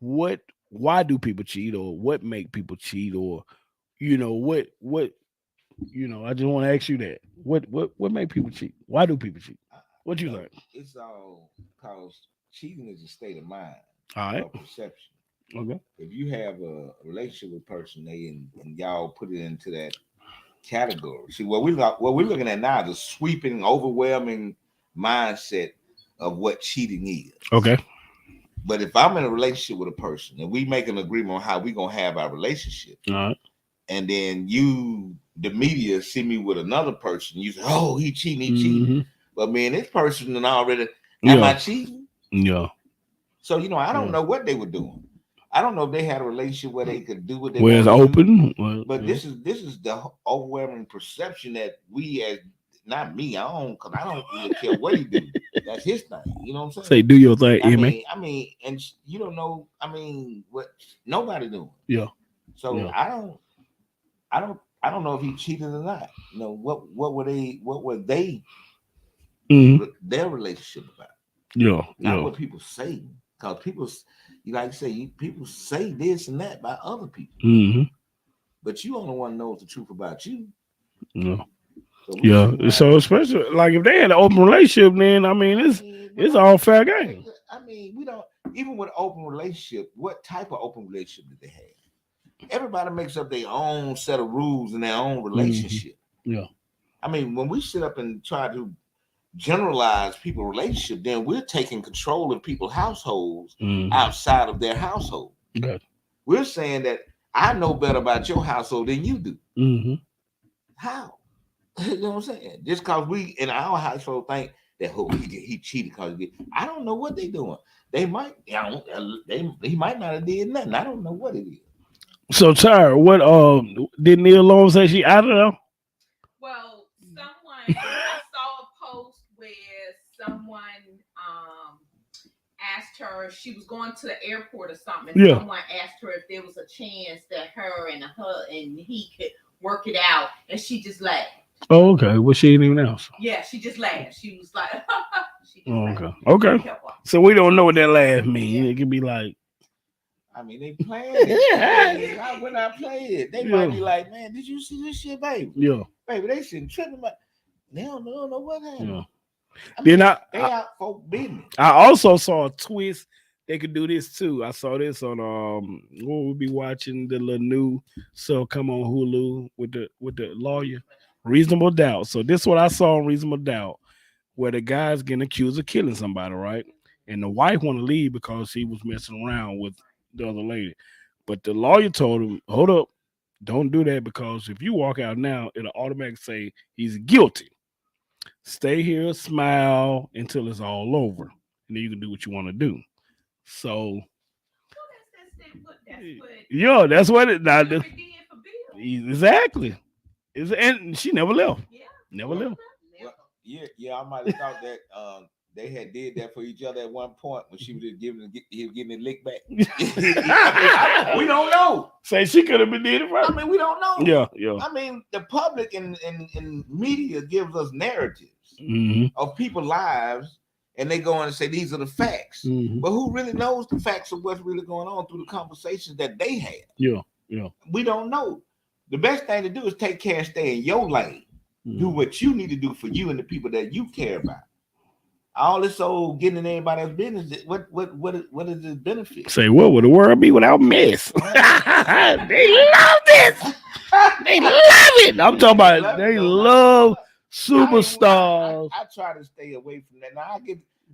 F: why do people cheat, or what make people cheat, or what. I just want to ask you that. What make people cheat? Why do people cheat? What do you think?
D: It's all because cheating is a state of mind.
F: All right.
D: Or perception.
F: Okay.
D: If you have a relationship with a person, and y'all put it into that category. See, what we're looking at now is a sweeping, overwhelming mindset of what cheating is.
F: Okay.
D: But if I'm in a relationship with a person and we make an agreement on how we're gonna have our relationship,
F: all right,
D: and then the media see me with another person, you say, "Oh, he cheating." But man, this person and already am I cheating?
F: Yeah.
D: So I don't know what they were doing. I don't know if they had a relationship where they could do what they
F: where it's open.
D: But this is the overwhelming perception that we as not me. I don't really care what he do. That's his thing. You know what I'm saying?
F: Say do your thing,
D: I mean, and you don't know. I mean, what nobody doing.
F: Yeah.
D: So
F: yeah.
D: I don't know if he cheated or not. What were they their relationship about?
F: Yeah.
D: Not what people say. Because people, people say this and that by other people. But you only want to know the truth about you.
F: Yeah. So especially like if they had an open relationship, then I mean it's all fair game.
D: I mean, we don't even with an open relationship. What type of open relationship did they have? Everybody makes up their own set of rules in their own relationship.
F: Yeah.
D: I mean, when we sit up and try to generalize people's relationship, then we're taking control of people's households outside of their household.
F: Good.
D: We're saying that I know better about your household than you do. How? You know what I'm saying? Just because we in our household think that he cheated because I don't know what they're doing. They might, he might not have did nothing. I don't know what it is.
F: So Tyra, what did Nia Long say she out of there?
E: Well, I saw a post where someone asked her, she was going to the airport or something, and someone asked her if there was a chance that her and he could work it out, and she just laughed.
F: Oh, okay. Well, she didn't even answer.
E: Yeah, she just laughed. She was like,
F: okay. So we don't know what that laugh means. Yeah. It could be like,
D: I mean, they playing it. When I play it, they might be like, man, did you see this shit, baby?
F: Yeah.
D: Baby, they sitting tripping. They don't know what happened.
F: Then
D: they out for business.
F: I also saw a twist. They could do this too. I saw this on what we'll be watching the little new so come on Hulu with the lawyer. Reasonable Doubt. So this is what I saw on Reasonable Doubt, where the guy's getting accused of killing somebody, right? And the wife want to leave because he was messing around with the other lady. But the lawyer told him, hold up, don't do that because if you walk out now, it'll automatically say he's guilty. Stay here, smile until it's all over. And then you can do what you want to do. So yeah, that's what it now. Exactly. And she never left. Never left.
D: Well, yeah, I might have thought that they had did that for each other at one point when she was just he was getting it licked back. We don't know.
F: Say she could have been did it right.
D: I mean, we don't know.
F: Yeah.
D: I mean, the public and media gives us narratives
F: Mm-hmm.
D: of people's lives, and they go on and say these are the facts.
F: Mm-hmm.
D: But who really knows the facts of what's really going on through the conversations that they had?
F: Yeah.
D: We don't know. The best thing to do is take care and stay in your lane. Do what you need to do for you and the people that you care about. All this old getting in anybody's business, what is the benefit?
F: Say, what would the world be without mess? They love this. They love it. I'm talking about they love superstars.
D: I try to stay away from that. Now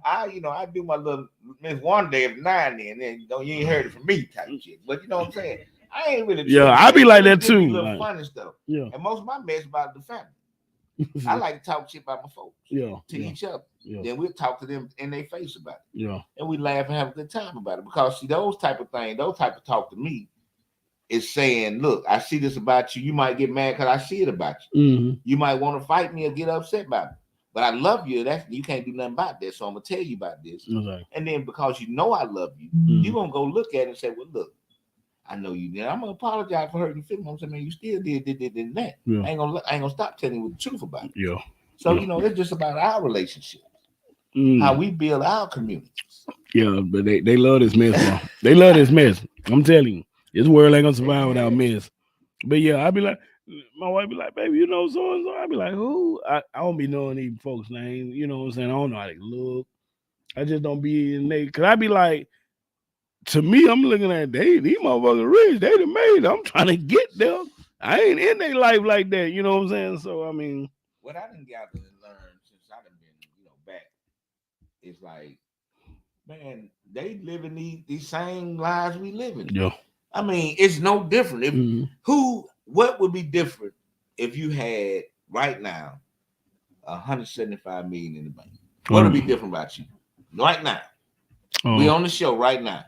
D: I do my little Miss One Day every now and then. You ain't heard it from me type shit. But you know what I'm saying? I ain't really.
F: Yeah, I be like that too.
D: Little funny stuff.
F: Yeah.
D: And most of my mess about the family. I like to talk shit about my folks.
F: Yeah.
D: To each other.
F: Yeah.
D: Then we'll talk to them in their face about it.
F: Yeah.
D: And we laugh and have a good time about it. Because see, those type of things, those type of talk to me is saying, look, I see this about you. You might get mad because I see it about you.
F: Mm-hmm.
D: You might want to fight me or get upset about me. But I love you. You can't do nothing about that. So I'm gonna tell you about this.
F: Okay.
D: And then because you know I love you, you're gonna go look at it and say, well, look, I know you did. I'm gonna apologize for hurting your feelings. I'm saying, man, you still did that.
F: Yeah.
D: I ain't gonna stop telling you the truth about it.
F: Yeah.
D: So it's just about our relationship, how we build our communities.
F: Yeah, but they love this mess, bro. They love this mess. I'm telling you, this world ain't gonna survive without mess. But yeah, I be like, my wife be like, baby, you know so and so. I be like, who? I don't be knowing these folks' names. You know what I'm saying? I don't know how they look. I just don't be in they. Cause I be like, to me, I'm looking at these motherfuckers rich. They the made. I'm trying to get them. I ain't in their life like that. You know what I'm saying? So I mean,
D: what I done got to learn since I done been back is like, man, they living these same lives we living.
F: Yeah.
D: I mean, it's no different. If what would be different if you had right now 175 million in the bank? What would be different about you right now? We on the show right now.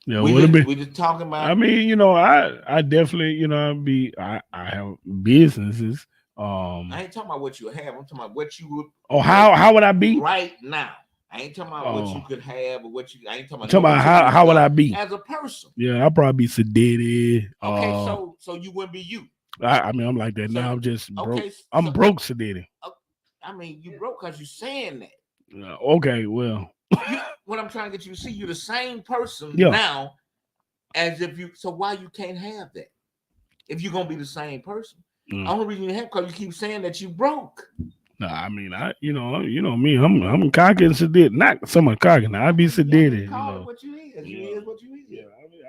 F: Yeah,
D: we just talking about.
F: I mean, I definitely, I have businesses.
D: I ain't talking about what you have. I'm talking about what you would.
F: Oh, how would I be
D: right now? I ain't talking about what you could have or what you. I ain't talking about.
F: I'm talking about how would I be
D: as a person?
F: Yeah, I'll probably be sedated.
D: Okay, so you wouldn't be you.
F: I mean, I'm like that now. I'm just broke.
D: Okay,
F: I'm broke sedated.
D: I mean, you broke because you're saying that.
F: Okay, well.
D: What I'm trying to get you to see, you're the same person now as if you. So why you can't have that? If you're gonna be the same person, only reason you have because you keep saying that you broke. No,
F: I mean, you know me. I'm cocky and sedated. Not so much cocky now. I be sedated.
D: Call it what you is. You is what you is.
F: Yeah,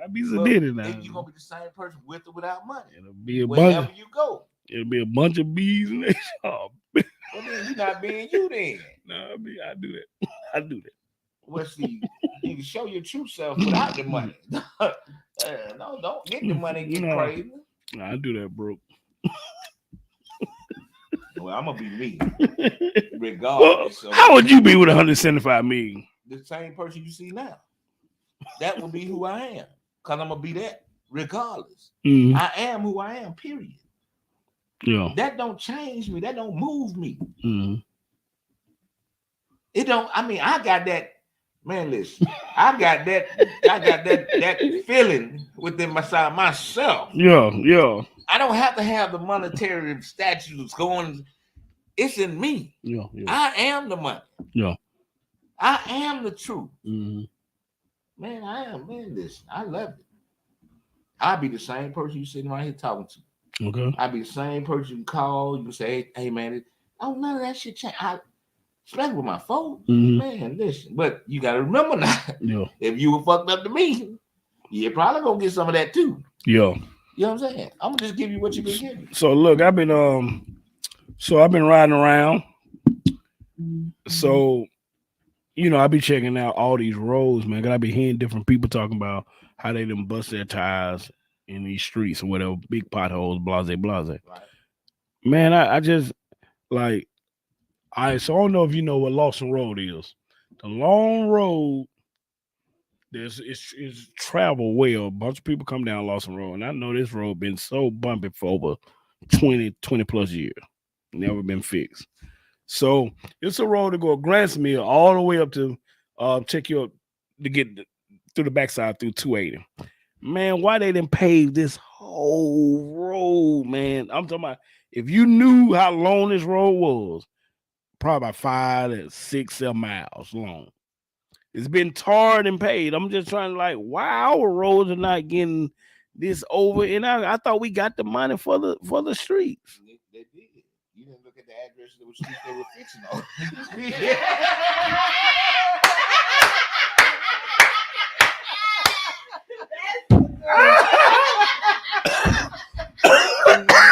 F: I be sedated now.
D: You're gonna be the same person with or without money.
F: It'll be a
D: wherever
F: bunch.
D: You go.
F: It'll be a bunch of bees in that shop.
D: Well, then you're not being you then.
F: No, I do that. I do that.
D: Well, see, you can show your true self without the money. No, don't get the money and get crazy.
F: No, I do that, bro.
D: Well, I'm gonna be me, regardless.
F: Well, how would you be with 175 million?
D: The same person you see now. That will be who I am, cause I'm gonna be that regardless.
F: Mm-hmm.
D: I am who I am. Period.
F: Yeah.
D: That don't change me. That don't move me.
F: Mm-hmm.
D: It don't. I mean, I got that. Man, listen. I got that feeling within myself.
F: Yeah.
D: I don't have to have the monetary statues going. It's in me.
F: Yeah.
D: I am the money.
F: Yeah.
D: I am the truth.
F: Mm-hmm.
D: Man, I am. Man, listen. I love it. I'll be the same person you sitting right here talking to.
F: Okay.
D: I'll be the same person you call. You say, hey man, none of that shit change. especially with my folks.
F: Mhm.
D: Man, listen, but you gotta remember now,
F: Yeah.
D: if you were fucked up to me, you're probably gonna get some of that too.
F: Yeah.
D: You know what I'm saying? I'm gonna just give you what you've been getting.
F: So look, I've been riding around. So I be checking out all these roads, man. Cause I be hearing different people talking about how they done bust their tires in these streets or whatever, big potholes, blase, blase.
D: Right.
F: Man, I just like so I don't know if you know what Lawson Road is. The long road, it's travel well. A bunch of people come down Lawson Road, and I know this road been so bumpy for over 20 plus years. Never been fixed. So it's a road to go Grants Mill all the way up to check you up to get through the backside through 280. Man, why they didn't pave this whole road, man? I'm talking about if you knew how long this road was, probably about 5 to 6, 7 miles long. It's been tarred and paved. I'm just trying to like, why our roads are not getting this over? And I thought we got the money for the streets.
D: They did. You didn't look at the address of the street they were fixing on.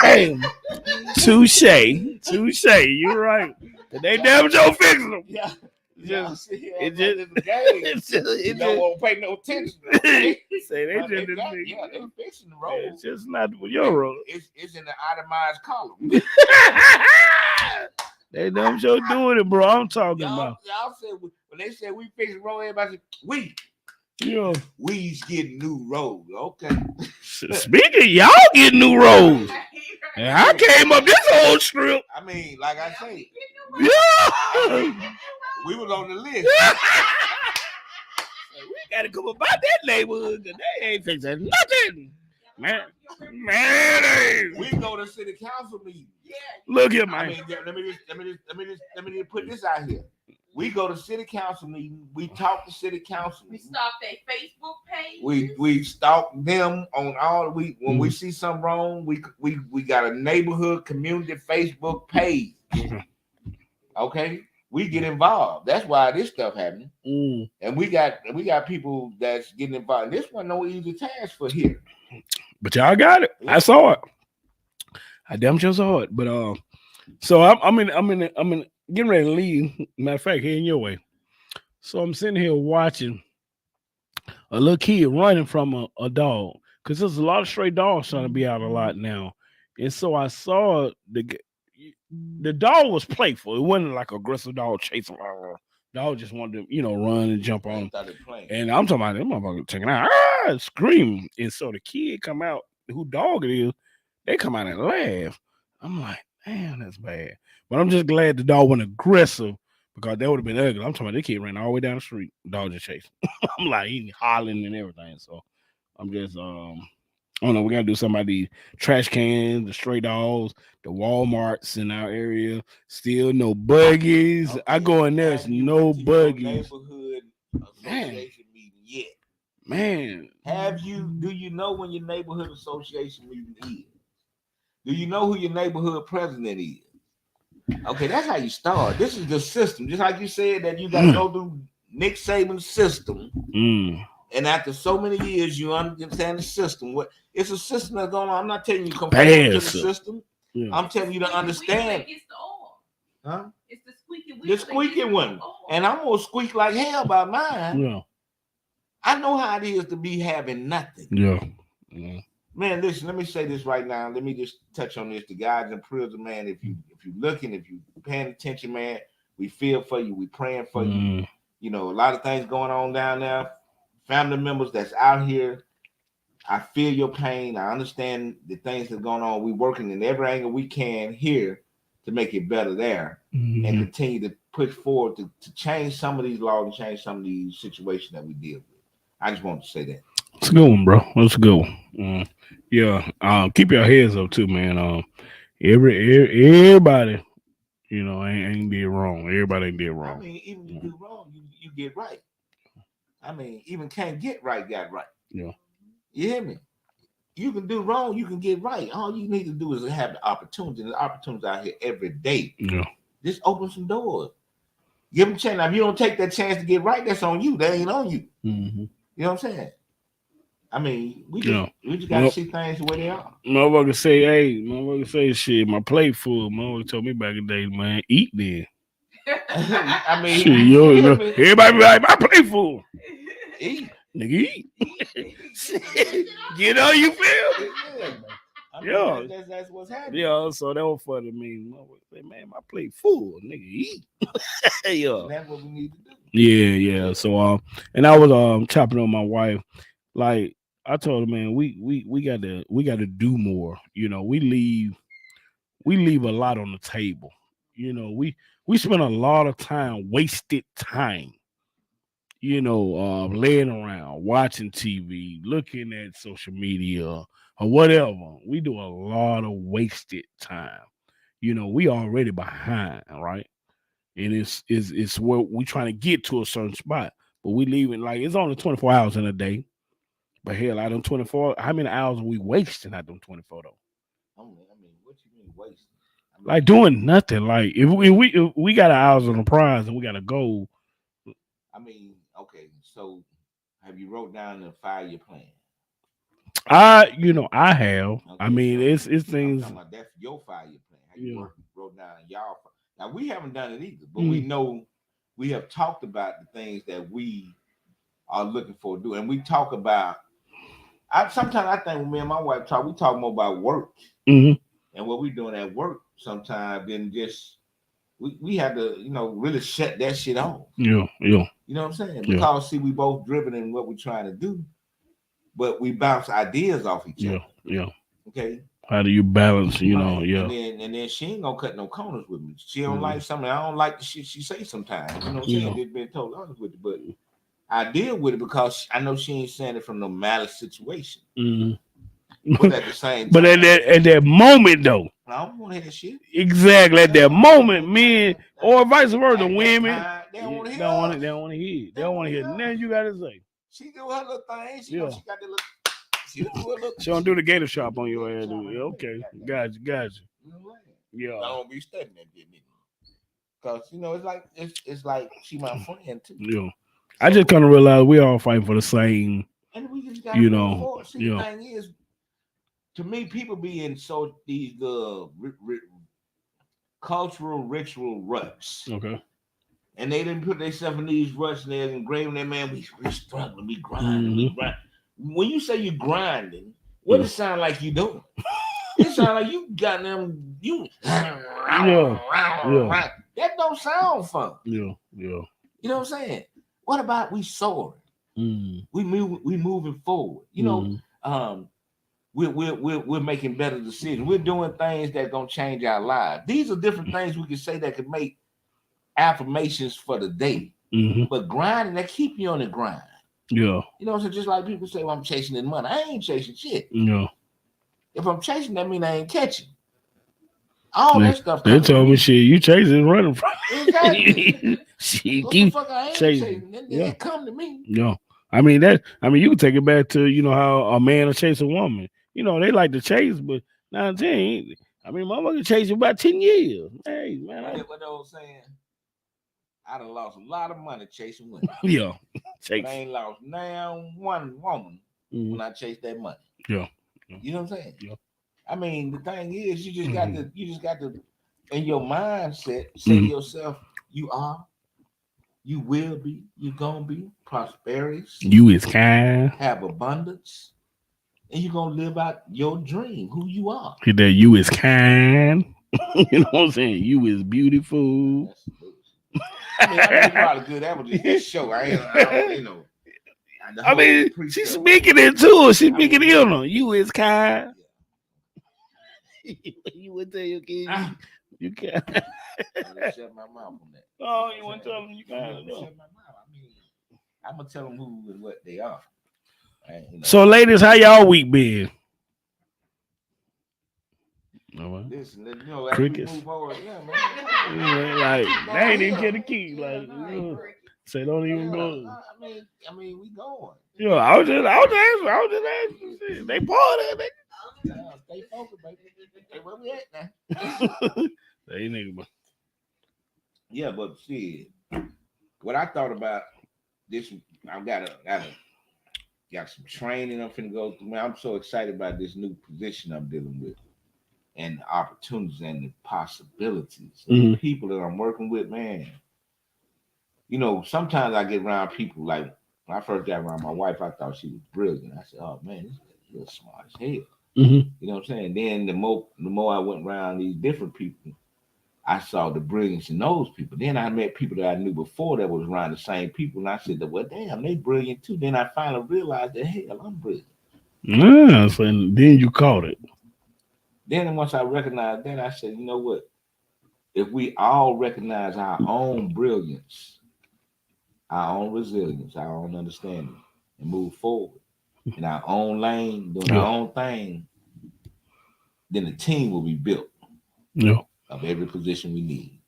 F: Hey, touche. You're right. They damn sure fixing them.
D: Yeah.
F: Just,
D: It
F: it's just,
D: you don't want to pay no attention.
F: say they
D: But
F: just,
D: they fixing the road.
F: it's just not your road.
D: It's in the itemized column.
F: They damn sure doing it, bro. I'm talking about.
D: Y'all said when they said we fix the road, everybody said
F: Yeah.
D: we's getting new road. Okay.
F: Speaking, y'all get new roads. And I came up this whole strip.
D: I mean, like I say,
F: Yeah.
D: we was on the list.
F: We gotta come about that neighborhood because they ain't fixing nothing. Man.
D: We go to city council meeting.
F: Look here,
D: I
F: man.
D: mean, let me just put this out here. We go to city council meeting. We talk to city council.
E: We stalk their Facebook page.
D: We stalk them on all we when we see something wrong. We got a neighborhood community Facebook page. Okay, we get involved. That's why this stuff happening. And we got people that's getting involved. This wasn't no easy task for here.
F: But y'all got it. I saw it. I damn sure saw it. But so I'm in getting ready to leave. Matter of fact, heading your way. So I'm sitting here watching a little kid running from a dog because there's a lot of stray dogs trying to be out a lot now. And so I saw the dog was playful. It wasn't like aggressive dog chasing. Dog just wanted to, run and jump on. And I'm talking about them motherfuckers taking out, screaming. And so the kid come out, who dog it is, they come out and laugh. I'm like, damn, that's bad. But I'm just glad the dog wasn't aggressive because that would have been ugly. I'm talking about the kid ran all the way down the street. Dog just chasing. I'm like, he hollering and everything. So I'm just, I don't know. We're gonna do some of these trash cans, the stray dogs, the Walmarts in our area. Still no buggies. Okay. I go in there, it's no buggies.
D: Neighborhood association meeting yet?
F: Man,
D: do you know when your neighborhood association meeting is? Do you know who your neighborhood president is? Okay, that's how you start. This is the system. Just like you said that you gotta go through Nick Saban's system. And after so many years, you understand the system. What it's a system that's going on. I'm not telling you conform to the system. Yeah. I'm telling you to understand.
E: It's the oil.
D: Huh?
E: It's the squeaky wheel.
D: The squeaky one. And I'm gonna squeak like hell by mine.
F: Yeah.
D: I know how it is to be having nothing.
F: Yeah.
D: Man, listen, let me say this right now. Let me just touch on this. The guys in prison, man, if you're looking, if you're paying attention, man, we feel for you. We praying for you. You know, a lot of things going on down there. Family members that's out here, I feel your pain. I understand the things that's going on. We're working in every angle we can here to make it better there and continue to push forward to change some of these laws and change some of these situations that we deal with. I just wanted to say that.
F: It's a good one, bro. That's a good one. Yeah. Keep your heads up too, man. Everybody, ain't did wrong. Everybody ain't did wrong.
D: I mean, even you do wrong, you get right. I mean, even can't get right, got right.
F: Yeah.
D: You hear me? You can do wrong, you can get right. All you need to do is have the opportunity. And the opportunities out here every day.
F: Yeah.
D: Just open some doors. Give them a chance. Now, if you don't take that chance to get right, that's on you. That ain't on you.
F: Mm-hmm.
D: You know what I'm saying? I mean, we
F: Yeah.
D: just gotta see things the way they are.
F: Motherfucker say, shit, my plate full. Motherfucker told me back in the day, man, eat then.
D: I mean,
F: Shit, everybody be like, my plate full.
D: eat.
F: Nigga, eat. You know, you feel?
D: I mean,
F: Yeah.
D: that's what's happening.
F: Yeah, so that was funny to me. Motherfucker say, man, my plate full. Nigga, eat. Yeah.
D: And that's what we need to do.
F: Yeah. So and I was chopping on my wife. Like I told her, man, we gotta do more. You know, we leave a lot on the table. You know, we spend a lot of time, wasted time, you know, laying around, watching TV, looking at social media or whatever. We do a lot of wasted time. You know, we already behind, right? And it's where we trying to get to a certain spot. But we leaving like it's only 24 hours in a day. But hell, out of them 24, how many hours are we wasting out of them 24 though?
D: I mean, what you mean wasting? I mean,
F: Like doing nothing. Like if we got our hours on the prize and we got a goal.
D: I mean, okay, so have you wrote down the 5-year plan?
F: I have.
D: Okay,
F: I mean,
D: so
F: it's
D: I'm
F: things.
D: talking about that's your 5-year plan. How you
F: Yeah.
D: wrote down y'all. Now we haven't done it either, but we know we have talked about the things that we are looking for to do, and we talk about. Sometimes I think when me and my wife talk, we talk more about work
F: Mhm.
D: and what we're doing at work sometimes than just we have to, really shut that shit off.
F: Yeah.
D: You know what I'm saying?
F: Yeah.
D: Because see, we both driven in what we're trying to do, but we bounce ideas off each other.
F: Yeah.
D: Okay.
F: How do you balance? You know.
D: Right.
F: Yeah.
D: And then she ain't gonna cut no corners with me. She don't like something. I don't like the shit she say sometimes. You know what I'm saying? It's been totally honest with it, but I deal with it because I know she ain't saying it from no malice situation. But at the same time,
F: but at that moment though,
D: I don't want to hear that shit.
F: exactly at that moment, men or vice versa, women
D: They don't want to hear.
F: They don't want to hear. They don't want to hear nothing you gotta say.
D: She do her little thing. She know she got the little. She do her little.
F: She don't do the gator shop on your ass, do you? Okay, got you. Yeah,
D: I don't be studying that shit, because it's like she my friend too.
F: Yeah, I just kind of realized we all fighting for the same.
D: And we just got See, the thing is, to me, people be in these cultural ritual ruts.
F: Okay.
D: And they didn't put themselves in these ruts and they're engraving that, man, we struggling, we grinding, we grind. When you say you grinding, what does it sound like you doing? It sound like you got them, that don't sound fun.
F: Yeah.
D: You know what I'm saying? What about we soaring? We moving forward. You know, we're making better decisions. We're doing things that gonna change our lives. These are different things we can say that can make affirmations for the day. But grinding, that keep you on the grind.
F: Yeah.
D: You know, so just like people say, well, I'm chasing this money. I ain't chasing shit.
F: Yeah.
D: If I'm chasing, that mean I ain't catching. All that stuff.
F: They told me shit, you chasing running from.
D: Exactly.
F: She
D: What
F: keep
D: the fuck I ain't
F: chasing.
D: They come to me.
F: Yeah. I mean you can take it back to, how a man will chase a woman. You know, they like to chase, but 9 10. I mean, motherfucker chase you about 10 years. Hey, man.
D: What I was saying, I done lost a lot of money chasing women.
F: Yeah.
D: But I ain't lost now one woman when I chase that money.
F: Yeah.
D: You know what I'm saying?
F: Yeah.
D: I mean, the thing is, you just got to, in your mindset, say to yourself, you are, you will be, you gonna be prosperous.
F: You is kind.
D: Have abundance. And you're gonna live out your dream, who you are.
F: That you is kind. You know what I'm saying? You is beautiful.
D: I mean, I probably good. That was just this show.
F: I mean, she's speaking it too. She's speaking it on. You is kind. You would tell your kids you can't.
D: Shut my mouth on that.
F: Oh, you want to tell them you can't?
D: Shut my mouth. I mean, I'm gonna tell them who and what they are.
F: So, ladies, how y'all week been?
D: Listen,
F: crickets.
D: Move forward, man.
F: Like they ain't even get a key. Like, say don't even go.
D: I mean, we going.
F: Yeah, I was just asking. They part of it.
D: Stay focused, baby. Hey, where we at now?
F: They nigga.
D: Yeah, but shit, what I thought about this, I've got some training I'm finna go through. Man, I'm so excited about this new position I'm dealing with and the opportunities and the possibilities. The people that I'm working with, man. You know, sometimes I get around people like when I first got around my wife, I thought she was brilliant. I said, "Oh man, you're smart as hell." You know what I'm saying? Then the more I went around these different people, I saw the brilliance in those people. Then I met people that I knew before that was around the same people, and I said, "Well, damn, they brilliant too." Then I finally realized that hell, I'm brilliant.
F: Yeah, so then you caught it.
D: Then once I recognized that, I said, "You know what? If we all recognize our own brilliance, our own resilience, our own understanding, and move forward in our own lane, doing our own thing, then the team will be built of every position we need.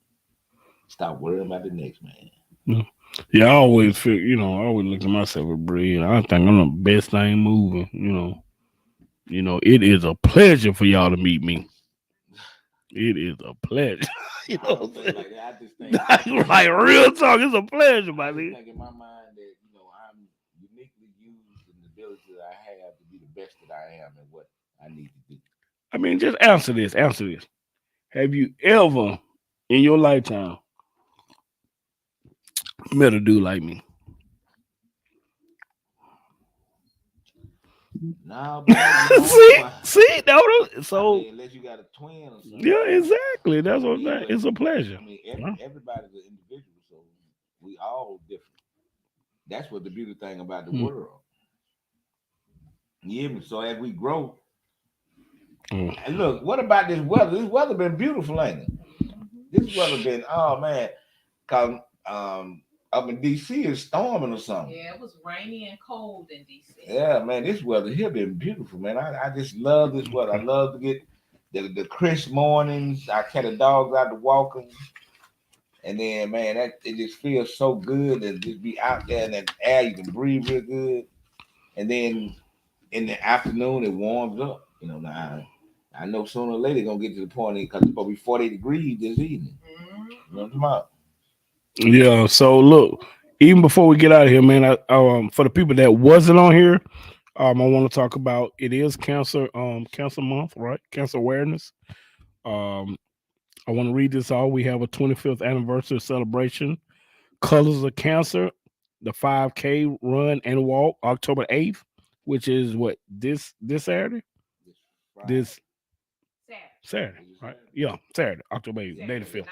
D: Stop worrying about the next man."
F: Yeah, I always feel, I always look at myself as brilliant. I think I'm the best thing moving, it is a pleasure for y'all to meet me. It is a pleasure. You know what I'm saying?
D: Like that. I just think
F: like real talk, it's a pleasure, my
D: I just
F: nigga.
D: think in my mind that I'm uniquely used in the ability that I have to be the best that I am and what I need to do.
F: I mean, just answer this. Have you ever in your lifetime met a dude like me?
D: Nah, bro,
F: see, so
D: unless you got a twin or something.
F: yeah, exactly. That's what I'm saying. It's a pleasure.
D: I mean, everybody's an individual, so we all different. That's what the beautiful thing about the world. You hear me? So as we grow, and look, what about this weather? This weather been beautiful, ain't it? This weather been, oh man, cause up in DC it's storming or something.
E: Yeah, it was rainy and cold in DC.
D: Yeah, man, this weather here been beautiful, man. I just love this weather. I love to get the crisp mornings. I catch the dogs out to walk them. And then, man, it just feels so good to just be out there in that air. You can breathe real good. And then in the afternoon, it warms up. Now I know sooner or later gonna get to the point because it's gonna be 40 degrees this evening. You know what I'm talking about?
F: Yeah. So look, even before we get out of here, man, I for the people that wasn't on here, I want to talk about it is cancer month, right? Cancer awareness. I want to read this all. We have a 25th anniversary celebration. Colors of Cancer, the 5K run and walk, October 8th, which is what this Saturday? This Saturday, right? Yeah, Saturday, October 8th, day the 5th.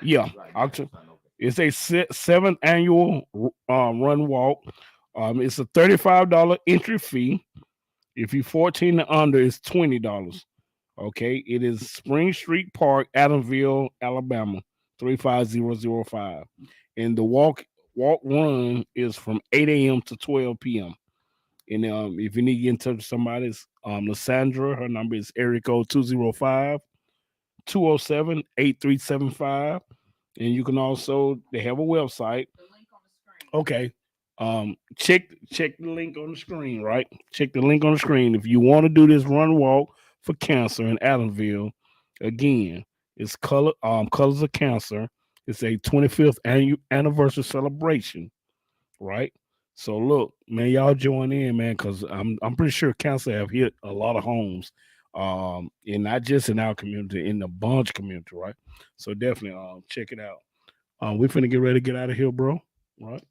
F: Yeah, October. It's a 7th annual run walk. It's a $35 entry fee. If you're 14 and under, it's $20. Okay, it is Spring Street Park, Adamsville, Alabama, 35005. And the walk run is from 8 a.m. to 12 p.m. And if you need to get in touch with somebody, it's Lysandra. Her number is area code 205-207-8375. And you can also, they have a website.
E: The link on the screen.
F: Okay. Check the link on the screen, right? Check the link on the screen. If you want to do this run walk for cancer in Adamsville, again, it's Colors of Cancer. It's a 25th anniversary celebration, right? So look, man, y'all join in, man, because I'm pretty sure cancer have hit a lot of homes, and not just in our community, in the Bunch community, right? So definitely check it out. We're finna get ready to get out of here, bro. Right?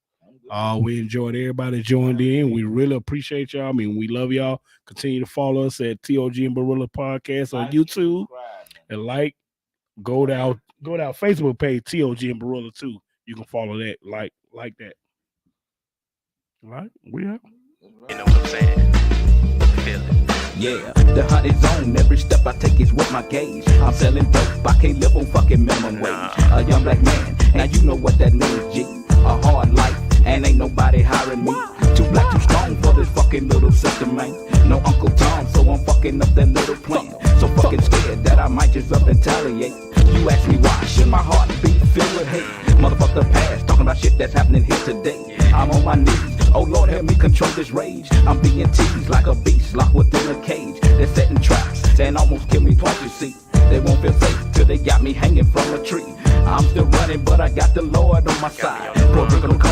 F: We enjoyed everybody joined in. We really appreciate y'all. I mean, we love y'all. Continue to follow us at T.O.G. and Barilla Podcast on YouTube. And go down Facebook page T.O.G. and Barilla too. You can follow that. Like that. All right? We out.
C: You know what I'm saying? Feel it.
A: Yeah, the hunt is on. Every step I take is with my gauge. I'm selling dope. I can't live on fucking minimum wage. A young black man. Now you know what that means, G. A hard life. And ain't nobody hiring me. Too black, too strong for this fucking little system, man. No Uncle Tom, so I'm fucking up that little plan. So fucking scared that I might just up and retaliate. You ask me why, should my heart be filled with hate? Motherfucker past, talking about shit that's happening here today. I'm on my knees. Oh Lord, help me control this rage. I'm being teased like a beast locked within a cage. They're setting traps and almost kill me twice, you see. They won't feel safe till they got me hanging from a tree. I'm still running. money, but I got the Lord on my side. Puerto Rico,